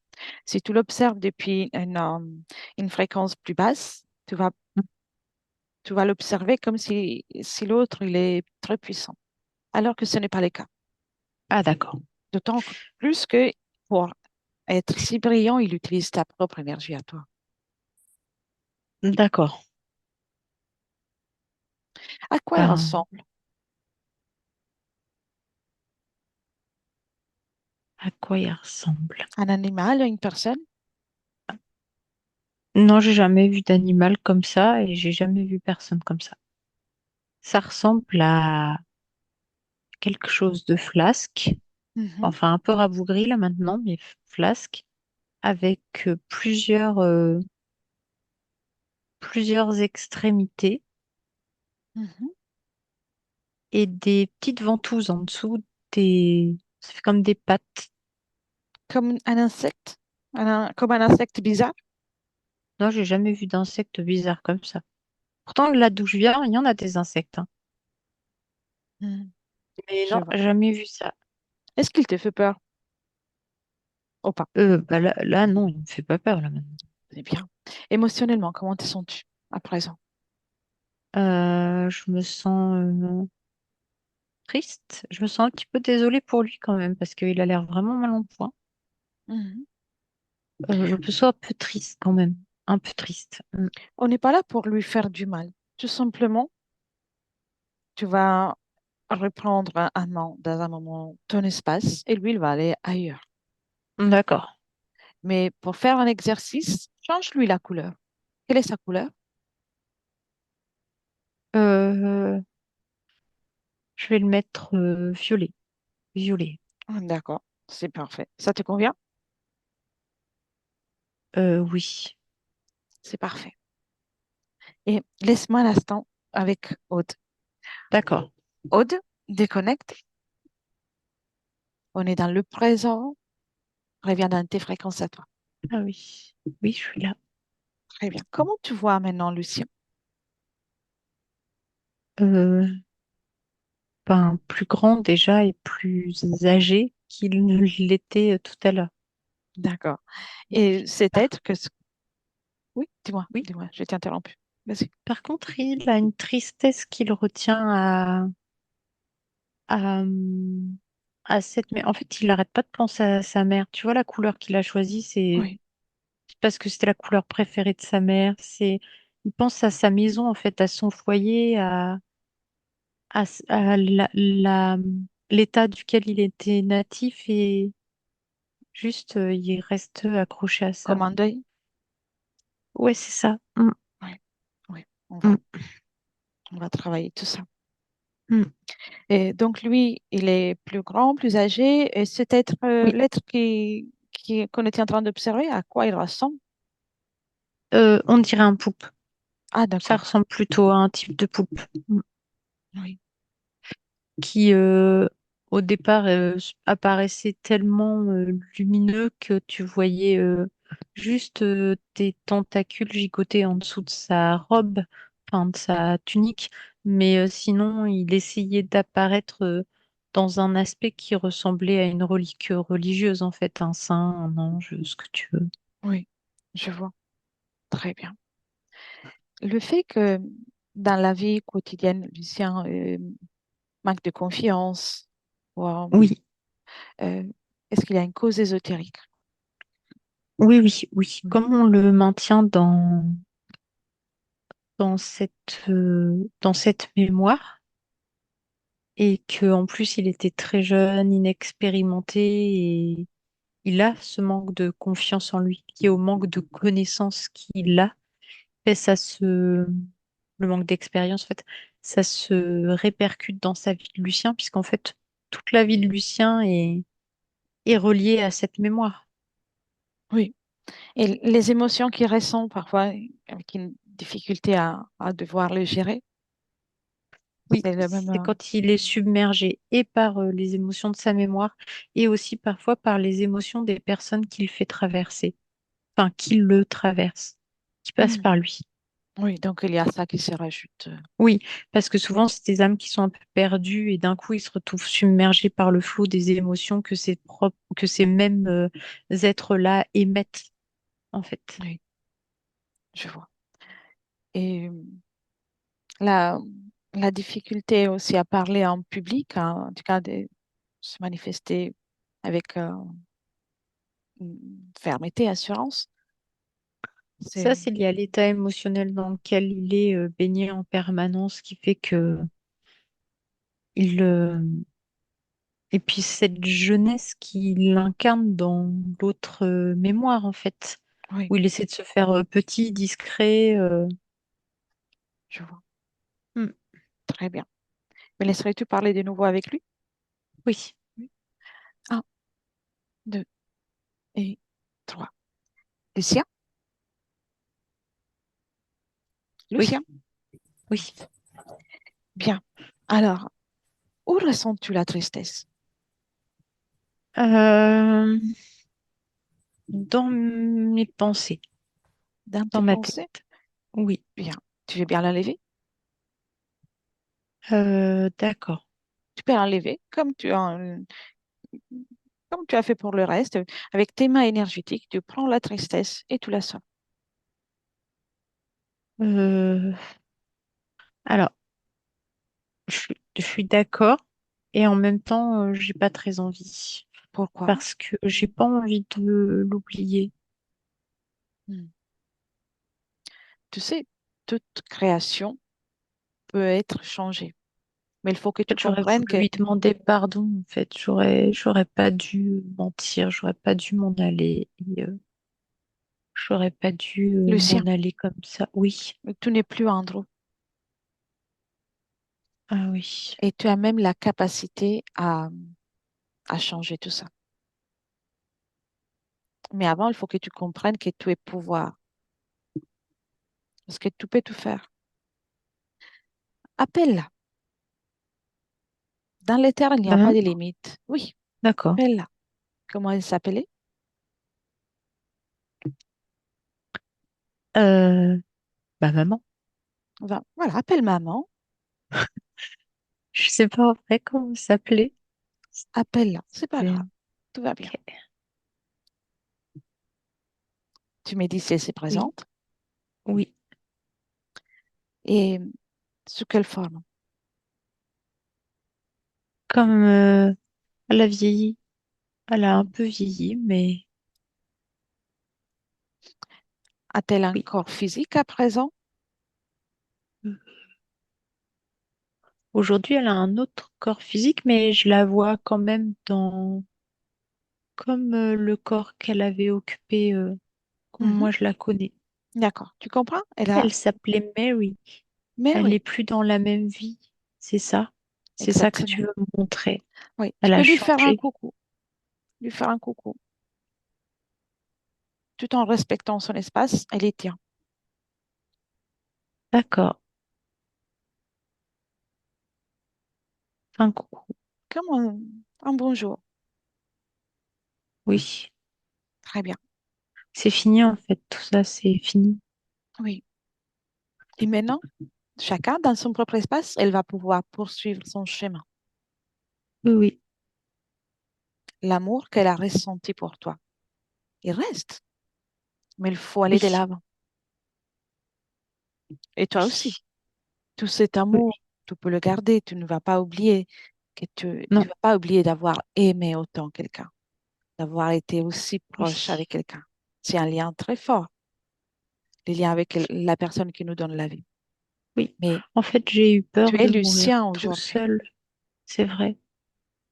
Si tu l'observes depuis une fréquence plus basse, tu vas l'observer comme si l'autre, il est très puissant, alors que ce n'est pas le cas. Ah, d'accord. D'autant plus que pour être si brillant, il utilise ta propre énergie à toi. D'accord. À quoi il Ben, ressemble? à quoi il ressemble? Un animal, une personne? Non, j'ai jamais vu d'animal comme ça et j'ai jamais vu personne comme ça. Ça ressemble à quelque chose de flasque, Mhm, enfin un peu rabougri là maintenant, mais flasque, avec plusieurs extrémités mhm. et des petites ventouses en dessous des... Ça fait comme des pattes. Comme un insecte? Comme un insecte bizarre? Non, j'ai jamais vu d'insectes bizarres comme ça. Pourtant, là d'où je viens, il y en a des insectes, hein. Mhm, Mais je non, vois. jamais vu ça. Est-ce qu'il te fait peur ou pas? Bah là, non, il me fait pas peur là maintenant. C'est bien. Émotionnellement, comment te sens-tu à présent? Je me sens triste. Je me sens un petit peu désolée pour lui quand même parce qu'il a l'air vraiment mal en point. Mhm. Je me sens un peu triste quand même. un peu triste. Mm. On n'est pas là pour lui faire du mal. Tout simplement, tu vas reprendre dans un moment ton espace et lui, il va aller ailleurs. D'accord. Mais pour faire un exercice, change-lui la couleur. Quelle est sa couleur? Euh, je vais le mettre violet. Violet. D'accord, c'est parfait. Ça te convient? Oui. C'est parfait. Et laisse-moi un instant avec Aude. D'accord. Aude, déconnecte. On est dans le présent. Reviens dans tes fréquences à toi. Ah oui. Oui, je suis là. Très bien. Comment tu vois maintenant Lucien? Euh, ben, plus grand déjà et plus âgé qu'il ne l'était tout à l'heure. D'accord. Et cet Par, être que... Oui, dis-moi, oui. dis-moi, je t'ai interrompu. Vas-y. Par contre, il a une tristesse qui le retient à, à cette mère. En fait, il n'arrête pas de penser à sa mère. Tu vois, la couleur qu'il a choisie, c'est Oui, parce que c'était la couleur préférée de sa mère. Il pense à sa maison, en fait, à son foyer, à l'état duquel il était natif et juste, il reste accroché à ça. comme un deuil. Ouais, c'est ça. Mm, Oui, oui, mm, on va travailler tout ça. mm. Et donc lui, il est plus grand, plus âgé. Et cet être, Oui. l'être qu'on était en train d'observer, à quoi il ressemble? On dirait un poulpe. Ah, Ça d'accord. ressemble plutôt à un type de poulpe. Mm. Oui, Qui au départ apparaissait tellement lumineux que tu voyais juste tes tentacules gigoter en dessous de sa robe, enfin de sa tunique, mais sinon il essayait d'apparaître dans un aspect qui ressemblait à une relique religieuse en fait, un saint, un ange, ce que tu veux. oui, je vois. Très bien. Le fait que dans la vie quotidienne, Lucien manque de confiance, ou, Oui, euh, est-ce qu'il y a une cause ésotérique? oui, oui, oui. Oui, Comme on le maintient dans cette mémoire, et que en plus il était très jeune, inexpérimenté et il a ce manque de confiance en lui qui est au manque de connaissances qu'il a et le manque d'expérience en fait ça se répercute dans sa vie de Lucien puisqu'en fait toute la vie de Lucien est reliée à cette mémoire. oui. Et les émotions qu'il ressent parfois avec une difficulté à devoir les gérer, Oui, c'est le même. c'est quand il est submergé et par les émotions de sa mémoire et aussi parfois par les émotions des personnes qu'il fait traverser, enfin qui le traversent, qui passent Hmm. par lui. Oui, donc il y a ça qui se rajoute. Oui, parce que souvent, c'est des âmes qui sont un peu perdues et d'un coup, ils se retrouvent submergés par le flot des émotions que ces mêmes êtres-là émettent, en fait. Oui, je vois. Et la, la difficulté aussi à parler en public, hein, en tout cas de se manifester avec une fermeté, assurance, Ça, c'est c'est lié à l'état émotionnel dans lequel il est baigné en permanence, qui fait que il, et puis cette jeunesse qu'il incarne dans l'autre mémoire, en fait, oui, où il essaie de se faire petit, discret. je vois. Hmm. Très bien. Me laisserais-tu parler de nouveau avec lui? Oui, Oui. Un, deux et trois. Lucien? oui, Lucien? oui. Bien. Alors, où ressens-tu la tristesse? Euh, Dans mes pensées, Dans dans tes ma pensées? tête. Oui. Bien. Tu veux bien la lever? D'accord. Tu peux la lever comme tu as fait pour le reste. Avec tes mains énergétiques, tu prends la tristesse et tu la sors. Euh, alors, je suis d'accord et en même temps, j'ai pas très envie Pourquoi? parce que j'ai pas envie de l'oublier. Hmm. Tu sais, toute création peut être changée. Mais il faut que tu fait, j'aurais comprennes voulu que lui demander pardon. En fait, j'aurais pas dû mentir, j'aurais pas dû m'en aller. J'aurais pas dû Lucien, m'en aller comme ça. Oui. tu n'es plus Andrew Ah oui. et tu as même la capacité à changer tout ça. Mais avant, il faut que tu comprennes que tu es pouvoir, parce que tu peux tout faire. Appelle-la. Dans les terres, il n'y a pas Ben, de limite. Oui, d'accord. appelle-la. Comment elle s'appelait? Euh, Bah maman. Voilà, appelle maman, Je sais pas en vrai comment ça s'appelait. appelle-la. C'est pas Mais, grave, tout va bien. ok. Tu me dis si elle se Oui, présente oui. et sous quelle forme? Comme elle a vieilli. Elle a un peu vieilli, mais A-t-elle un oui. corps physique à présent? Aujourd'hui, elle a un autre corps physique, mais je la vois quand même dans comme le corps qu'elle avait occupé, comme Mhm. moi je la connais. D'accord, tu comprends? Elle a Elle s'appelait Mary. Elle Mary, n'est plus dans la même vie. C'est ça? C'est ça que tu exactement. veux me montrer. Oui, tu Elle peux a lui faire un changé. coucou, lui faire un coucou, tout en respectant son espace, elle est tient. D'accord. Un coucou. Comme un bonjour. Oui. Très bien. C'est fini en fait. Tout ça, c'est fini. Oui. Et maintenant, chacun dans son propre espace, elle va pouvoir poursuivre son chemin. Oui, oui. L'amour qu'elle a ressenti pour toi, il reste, mais il faut aller de Oui. l'avant. Et toi aussi, Oui. tout cet Oui. amour, tu peux le garder. Tu ne vas pas oublier que tu Non. vas pas oublier d'avoir aimé autant quelqu'un, d'avoir été aussi proche Oui. avec quelqu'un. C'est un lien très fort, le lien avec la personne qui nous donne la vie. Oui. Mais En fait, j'ai eu tu peur es de mourir Lucien tout aujourd'hui. seul. C'est vrai.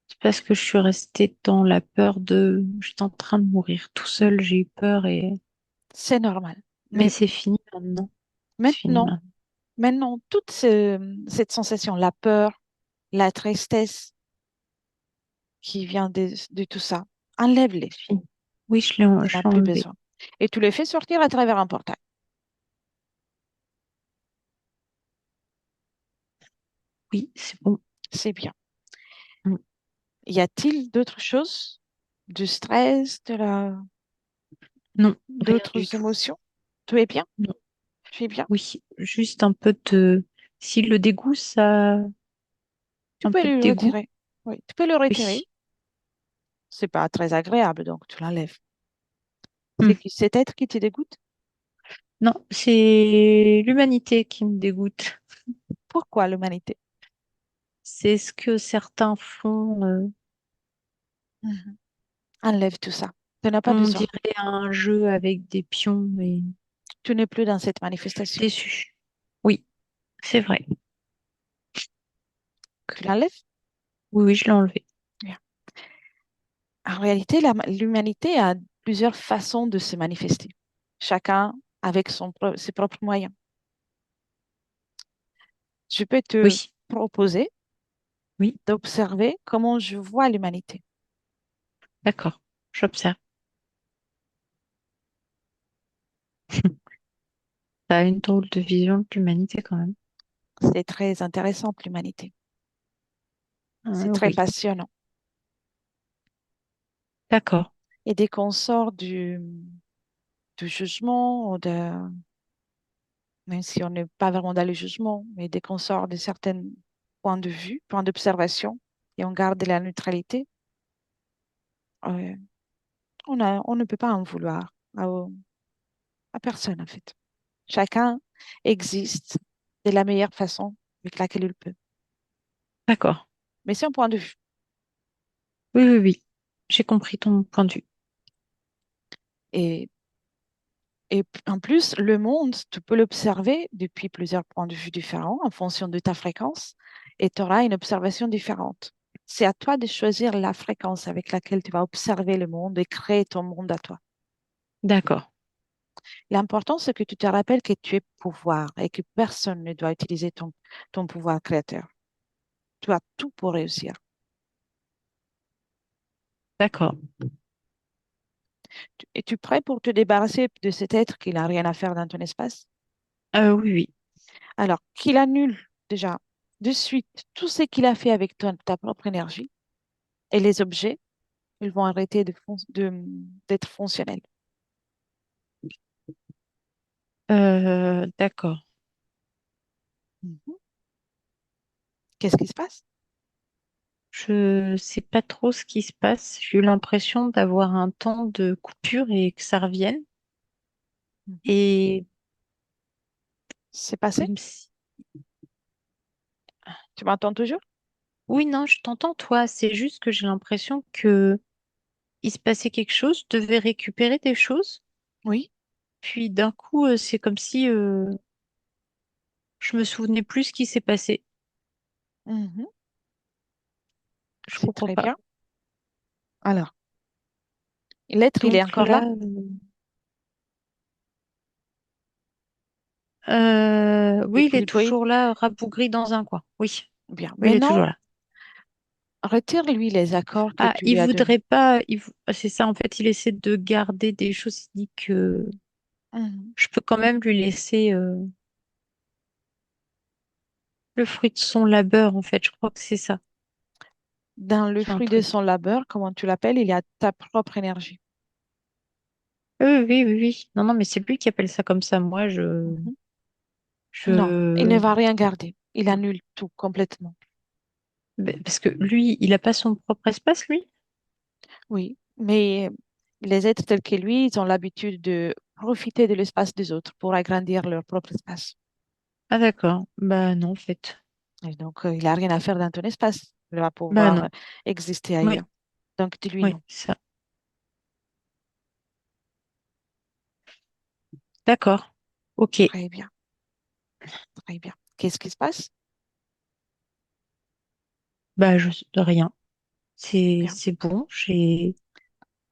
C'est parce que je suis restée dans la peur de... J'étais en train de mourir tout seul. J'ai eu peur et... C'est normal. Mais Mais c'est fini maintenant. C'est fini maintenant, maintenant. maintenant, cette sensation, la peur, la tristesse qui vient de tout ça, enlève-les. C'est fini. Oui, Tu je n'as l'ai plus enlevé. besoin. Et tu les fais sortir à travers un portail. Oui, c'est bon. C'est bien. Mm. Y a-t-il d'autres choses? Du stress, Non, rien du d'autres tout. émotions? Tu es bien? Non. Tu es bien? Oui, juste un peu de... Si le dégoût, ça... Tu Un peux peu de le dégoût. retirer. Oui, tu peux le retirer. Oui. C'est pas très agréable, donc tu l'enlèves. Hmm. C'est qui cet être qui te dégoûte? Non, c'est l'humanité qui me dégoûte. Pourquoi l'humanité? C'est ce que certains font. Mhm. Enlève tout ça. Tu n'as pas On besoin. dirait un jeu avec des pions et Tu n'es plus dans cette je suis manifestation. déçue. Oui, c'est vrai. Tu l'enlèves? Oui, oui, je l'ai enlevé. Bien. En réalité, l'humanité a plusieurs façons de se manifester, chacun avec ses propres moyens. Je peux te Oui, proposer oui, d'observer comment je vois l'humanité. d'accord. J'observe. T'as une drôle de vision de l'humanité quand même. C'est très intéressant, l'humanité. C'est très Oui, passionnant. d'accord. Et dès qu'on sort du jugement, même si on n'est pas vraiment dans le jugement, mais dès qu'on sort de certains points de vue, points d'observation, et on garde la neutralité, euh, on ne peut pas en vouloir à personne, en fait. Chacun existe de la meilleure façon avec laquelle il peut. D'accord. Mais c'est un point de vue. Oui, oui, oui. J'ai compris ton point de vue. Et En plus, le monde, tu peux l'observer depuis plusieurs points de vue différents en fonction de ta fréquence et tu auras une observation différente. C'est à toi de choisir la fréquence avec laquelle tu vas observer le monde et créer ton monde à toi. D'accord. L'important, c'est que tu te rappelles que tu es pouvoir et que personne ne doit utiliser ton pouvoir créateur. Tu as tout pour réussir. D'accord. Es-tu prêt pour te débarrasser de cet être qui n'a rien à faire dans ton espace? Oui, oui. Alors, qu'il annule déjà de suite tout ce qu'il a fait avec ta propre énergie et les objets, ils vont arrêter d'être fonctionnels. D'accord. Mhm. Qu'est-ce qui se passe? Je sais pas trop ce qui se passe. J'ai eu l'impression d'avoir un temps de coupure et que ça revienne. Mhm. Et C'est passé? comme si... Tu m'entends toujours? Oui, non, je t'entends, toi. C'est juste que j'ai l'impression que il se passait quelque chose, je devais récupérer des choses. Oui. Puis d'un coup, c'est comme si je me souvenais plus ce qui s'est passé. Mhm. Je C'est comprends très pas. bien. Alors, l'être, il est Donc encore là? là, oui, il est Oui. toujours là, rabougri dans un coin. Oui, Bien. oui, il est Maintenant, toujours là. retire-lui les accords que Ah, tu il lui as donnés. voudrait pas. C'est ça, en fait, il essaie de garder des choses. Il dit que Mhm. je peux quand même lui laisser le fruit de son labeur, en fait. Je crois que c'est ça. Dans le C'est un fruit de truc. son labeur, comment tu l'appelles, il y a ta propre énergie. Oui, oui, oui, oui. Non, non, mais c'est lui qui appelle ça comme ça. Moi, Mhm. Non, il ne je, va rien garder. Il annule tout complètement. ben, parce que lui, il a pas son propre espace, lui. Oui, mais les êtres tels que lui, ils ont l'habitude de profiter de l'espace des autres pour agrandir leur propre espace. Ah, d'accord. Bah non, en fait. Et donc, il n'a rien à faire dans ton espace. Il va Bah pouvoir non. exister ailleurs. Oui, Donc, dis-lui oui, non. ça. D'accord. Ok. Très bien, très bien. Qu'est-ce qui se passe? Bah de rien. Bien. C'est bon. J'ai.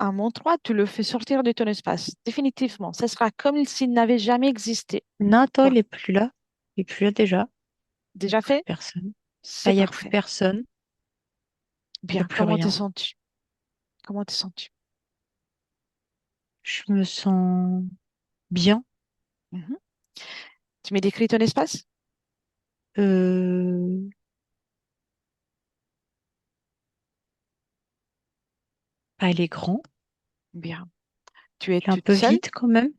À mon 3, tu le fais sortir de ton espace. Définitivement. Ce sera comme s'il n'avait jamais existé. Non, attends, Toi, il est plus là. Il est plus là déjà. Il n'y a déjà plus fait? personne. C'est Là, il n'y a plus parfait. personne. Il n'y a Bien. plus Comment te rien. sens-tu? Comment te sens-tu? Je me sens bien. Mhm. Tu me décris ton espace? Euh... Bah, il est grand. Bien. Tu es Il est un toute peu seule? vide quand même.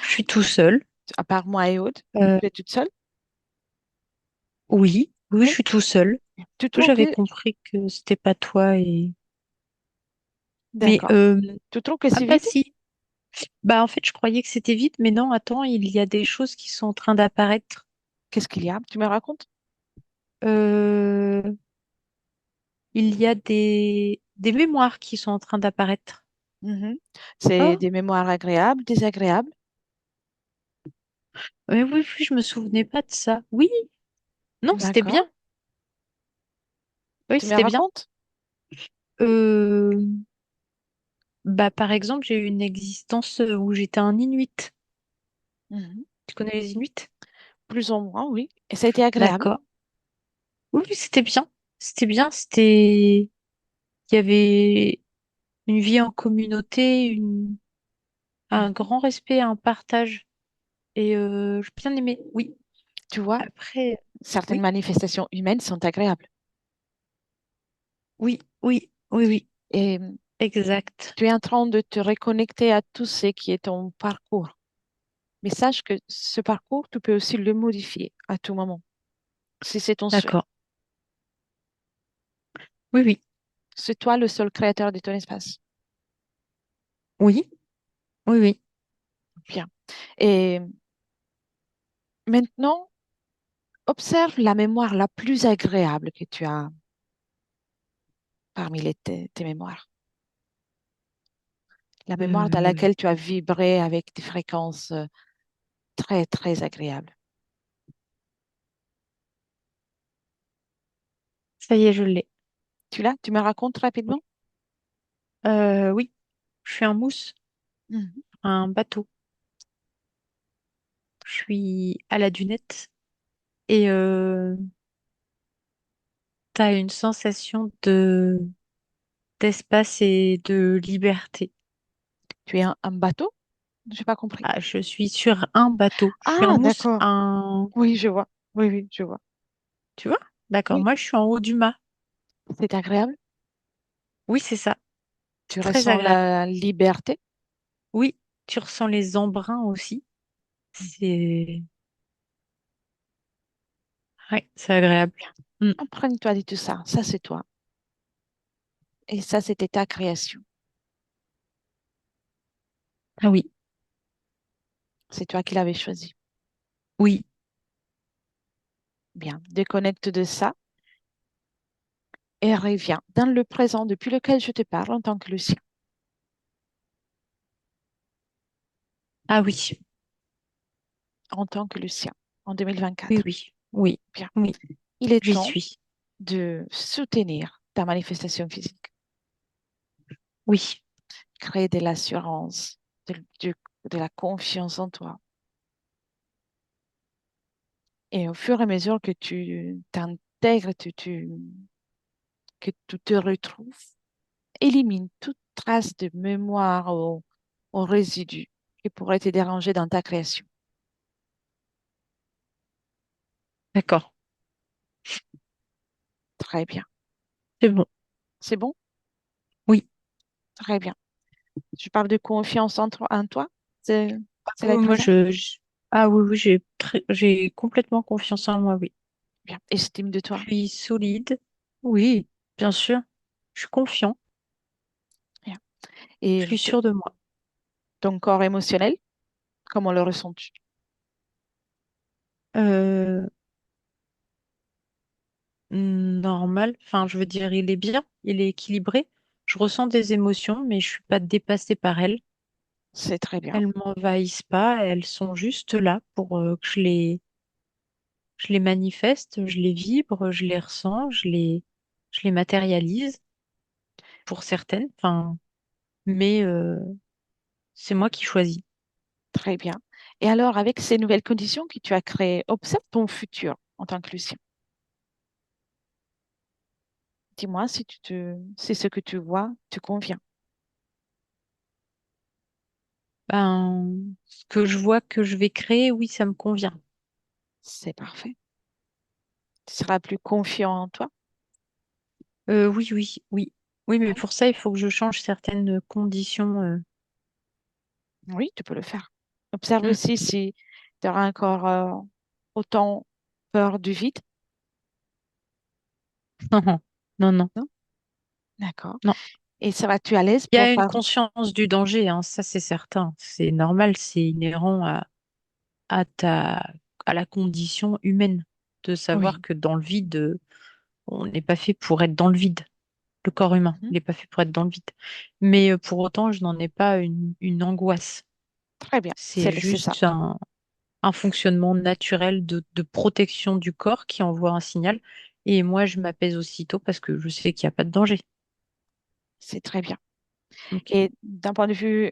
Je suis tout seul. À part moi et Aude? Euh, Tu es toute seule? oui, oui, je Oui. suis tout seul. Tu Oui, trouves j'avais que... compris que c'était pas toi et. Mais D'accord. Tu trouves que ah c'est bah vide? si. Bah en fait, je croyais que c'était vide, mais non. Attends, il y a des choses qui sont en train d'apparaître. Qu'est-ce qu'il y a? Tu me racontes? Euh, il y a des mémoires qui sont en train d'apparaître. Mhm. C'est Oh, des mémoires agréables, désagréables? mais oui, oui, je me souvenais pas de ça. Oui, non, c'était D'accord. bien. Oui, Tu me c'était bien. racontes? Euh, Bah par exemple, j'ai eu une existence où j'étais un Inuit. Mhm. Tu connais les Inuits? Plus ou moins, oui. Et ça a été agréable? D'accord. Oui, oui, c'était bien. C'était bien. C'était. Il y avait une vie en communauté, un Mhm. grand respect, un partage. Et j'ai bien aimé. Oui. Tu vois, Après, certaines oui, manifestations humaines sont agréables. oui, oui, oui, oui. Et Exact. tu es en train de te reconnecter à tout ce qui est ton parcours. Mais sache que ce parcours, tu peux aussi le modifier à tout moment, si c'est ton souhait. D'accord. Oui, oui, C'est toi le seul créateur de ton espace. oui, oui, oui. Bien. Et maintenant, observe la mémoire la plus agréable que tu as parmi tes mémoires. La mémoire dans Euh, laquelle tu as vibré avec des fréquences très, très agréables. Ça y est, je l'ai. Tu l'as? Tu me racontes rapidement? Oui, je suis un mousse, Mhm. un bateau. Je suis à la dunette et t'as une sensation de d'espace et de liberté. Tu es un bateau? Je n'ai pas compris. Ah, je suis sur un bateau. Je suis un Ah, mousse, d'accord. un... Oui, je vois. Oui, oui, je vois. Tu vois? D'accord. Oui, Moi, je suis en haut du mât. c'est agréable. Oui, c'est ça. Tu C'est très ressens agréable. la liberté. Oui, tu ressens les embruns aussi. Mm. C'est... Ouais, c'est agréable. Bien. Mm. Imprègne-toi de tout ça. Ça, c'est toi. Et ça, c'était ta création. Ah oui, C'est toi qui l'avais choisi. oui. Bien. Déconnecte de ça et reviens dans le présent depuis lequel je te parle en tant que le sien. Ah oui, En tant que le sien. En oui, 2024. oui, oui, Bien. oui. Il est J'y temps suis. de soutenir ta manifestation physique. Oui, Créer de l'assurance, de la confiance en toi. Et au fur et à mesure que tu t'intègres, que tu te retrouves, élimine toute trace de mémoire ou résidu qui pourrait te déranger dans ta création. d'accord. Très bien. C'est bon. C'est bon? Oui. Très bien. Je parle de confiance en toi. C'est, c'est le Oui, moi, présent? Ah oui, oui, j'ai complètement confiance en moi, oui. Bien. Estime de Je toi. suis solide. Oui, bien sûr. Je suis confiant. Bien. Je Et suis sûre de moi. ton corps émotionnel, comment le ressens-tu? Euh, Normal. Enfin, je veux dire, il est bien. Il est équilibré. Je ressens des émotions, mais je suis pas dépassée par elles. C'est très bien. Elles m'envahissent pas. Elles sont juste là pour que je les manifeste, je les vibre, je les ressens, je les matérialise pour certaines. Enfin, mais c'est moi qui choisis. Très bien. Et alors, avec ces nouvelles conditions que tu as créées, observe ton futur en tant que Lucien. Dis-moi si ce que tu vois te convient. Ben, ce que je vois que je vais créer, oui, ça me convient. C'est parfait. Tu seras plus confiant en toi. Oui, oui, oui. Oui, mais Oui, pour ça, il faut que je change certaines conditions. oui, tu peux le faire. Observe Mm. aussi si tu auras encore autant peur du vide. Non, non, non, non. Non? D'accord. Non. Et seras-tu à l'aise Il y pour a une faire... conscience du danger, hein, ça c'est certain. C'est normal, c'est inhérent à à la condition humaine de savoir Oui. que dans le vide, on n'est pas fait pour être dans le vide. Le corps humain, il Mhm. n'est pas fait pour être dans le vide. Mais pour autant, je n'en ai pas une angoisse. Très bien. C'est C'est ça. juste un fonctionnement naturel de protection du corps qui envoie un signal. Et moi, je m'apaise aussitôt parce que je sais qu'il n'y a pas de danger. C'est très bien. Ok. Et d'un point de vue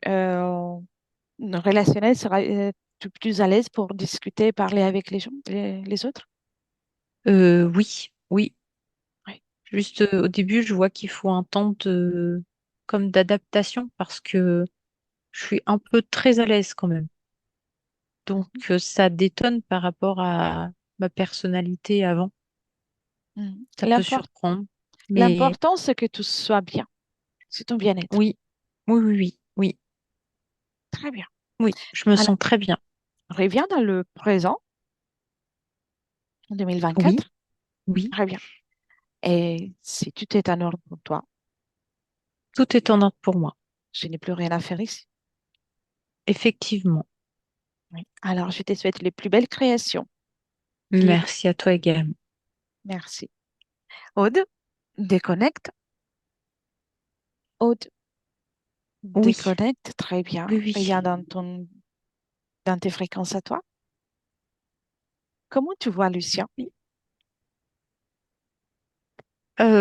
relationnel, seras-tu plus à l'aise pour discuter, parler avec les gens, les autres? Oui, oui. Oui. Juste au début, je vois qu'il faut un temps comme d'adaptation parce que je suis un peu très à l'aise quand même. Donc, Mhm. ça détonne par rapport à ma personnalité avant. Mhm. Ça peut surprendre, mais L'important, c'est que tout soit bien. C'est ton bien-être. oui, oui, oui, oui, oui, Très bien. oui, je me Alors, sens très bien. reviens dans le présent, en Oui, 2024. oui, Très bien. Et si tout est en ordre pour toi, tout est en ordre pour moi. je n'ai plus rien à faire ici. Effectivement. Oui. Alors, je te souhaite les plus belles créations. Libre. Merci à toi également. Merci. Aude, déconnecte. Aude. Oui, Déconnecte, très bien. oui, Reviens oui. dans tes fréquences à toi. Comment tu vois Lucien? Oui.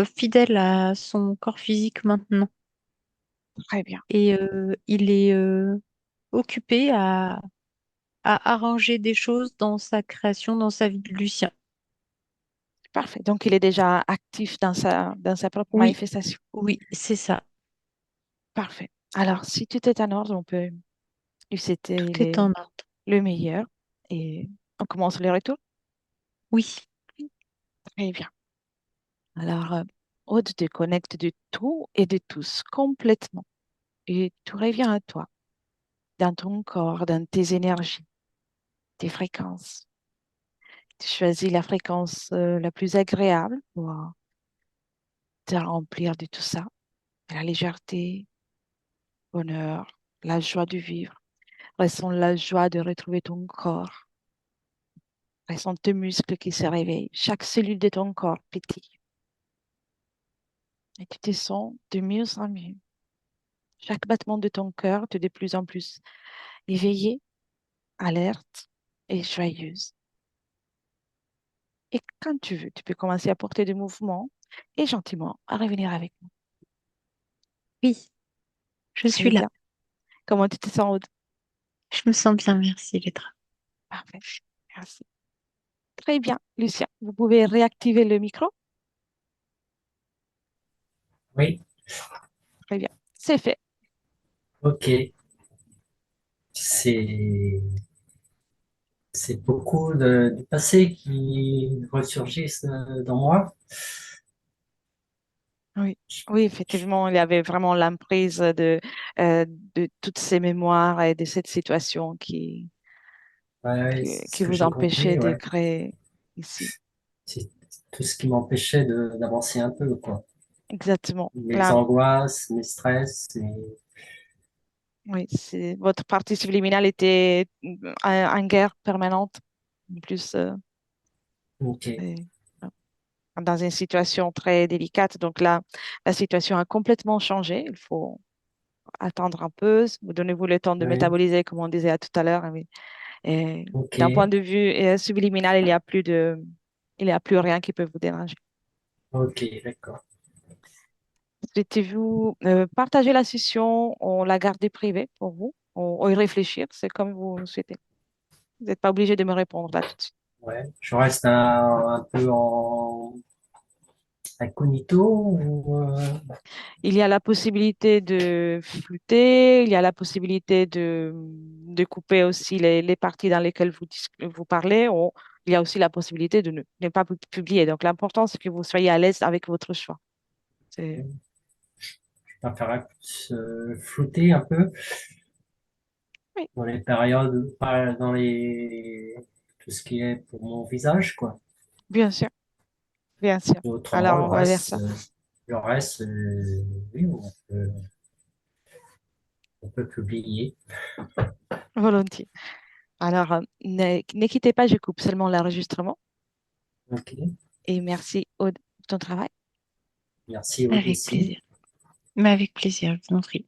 Fidèle à son corps physique maintenant. Très bien. Et il est occupé à arranger des choses dans sa création, dans sa vie de Lucien. Parfait. Donc, il est déjà actif dans sa propre Oui, manifestation. oui, c'est ça. Parfait. Alors, si tout est en ordre, on peut lui Tout souhaiter est en ordre. le meilleur et on commence le retour. Oui, Très bien. Alors, Aude te connecte de tout et de tous complètement et tout revient à toi, dans ton corps, dans tes énergies, tes fréquences. Tu choisis la fréquence la plus agréable pour te remplir de tout ça, la légèreté, bonheur, la joie de vivre. Ressens la joie de retrouver ton corps. Ressens tes muscles qui se réveillent. Chaque cellule de ton corps pétille. Et tu te sens de mieux en mieux. Chaque battement de ton cœur te de plus en plus éveillé, alerte et joyeuse. Et quand tu veux, tu peux commencer à porter des mouvements et gentiment à revenir avec nous. oui, je suis Très là. bien. Comment tu te sens, Aude? Je me sens bien, merci, Létra. Parfait. Merci. Très bien, Lucien. Vous pouvez réactiver le micro. Oui, Très bien. C'est fait. ok. C'est c'est beaucoup du passé qui ressurgissent dans moi. Oui, oui, effectivement, il y avait vraiment l'emprise de toutes ces mémoires et de cette situation Ouais, ouais, c'est ce qui que vous j'ai empêchait compris, de ouais. créer ici. C'est tout ce qui m'empêchait d'avancer un peu, quoi. Exactement. Mes Là, angoisses, mes stress, et... oui, votre partie subliminale était en guerre permanente, en plus, Ok, et, dans une situation très délicate. Donc là, la situation a complètement changé. Il faut attendre un peu. Vous donnez-vous le temps de oui, métaboliser, comme on disait tout à l'heure. Et ok, d'un point de vue subliminal, il n'y a plus rien qui peut vous déranger. ok, d'accord. Souhaitez-vous partager la session ou la garder privée pour vous ou y réfléchir? C'est comme vous le souhaitez. Vous n'êtes pas obligé de me répondre là tout de suite. Ouais, je reste un peu en incognito ou Il y a la possibilité de flûter, il y a la possibilité de couper aussi les parties dans lesquelles vous parlez, ou il y a aussi la possibilité de ne pas publier. Donc l'important, c'est que vous soyez à l'aise avec votre choix. C'est- je préfère flouter un peu Oui, dans les périodes, pas dans tout ce qui est pour mon visage, quoi. bien sûr, bien sûr. Autrement, Alors, on va vers ça, le reste, oui, on peut publier. volontiers. Alors, ne quittez pas, je coupe seulement l'enregistrement. Ok, Et merci, Aude, pour ton travail. merci Aude Avec aussi. plaisir. Mais avec plaisir, je vous en prie.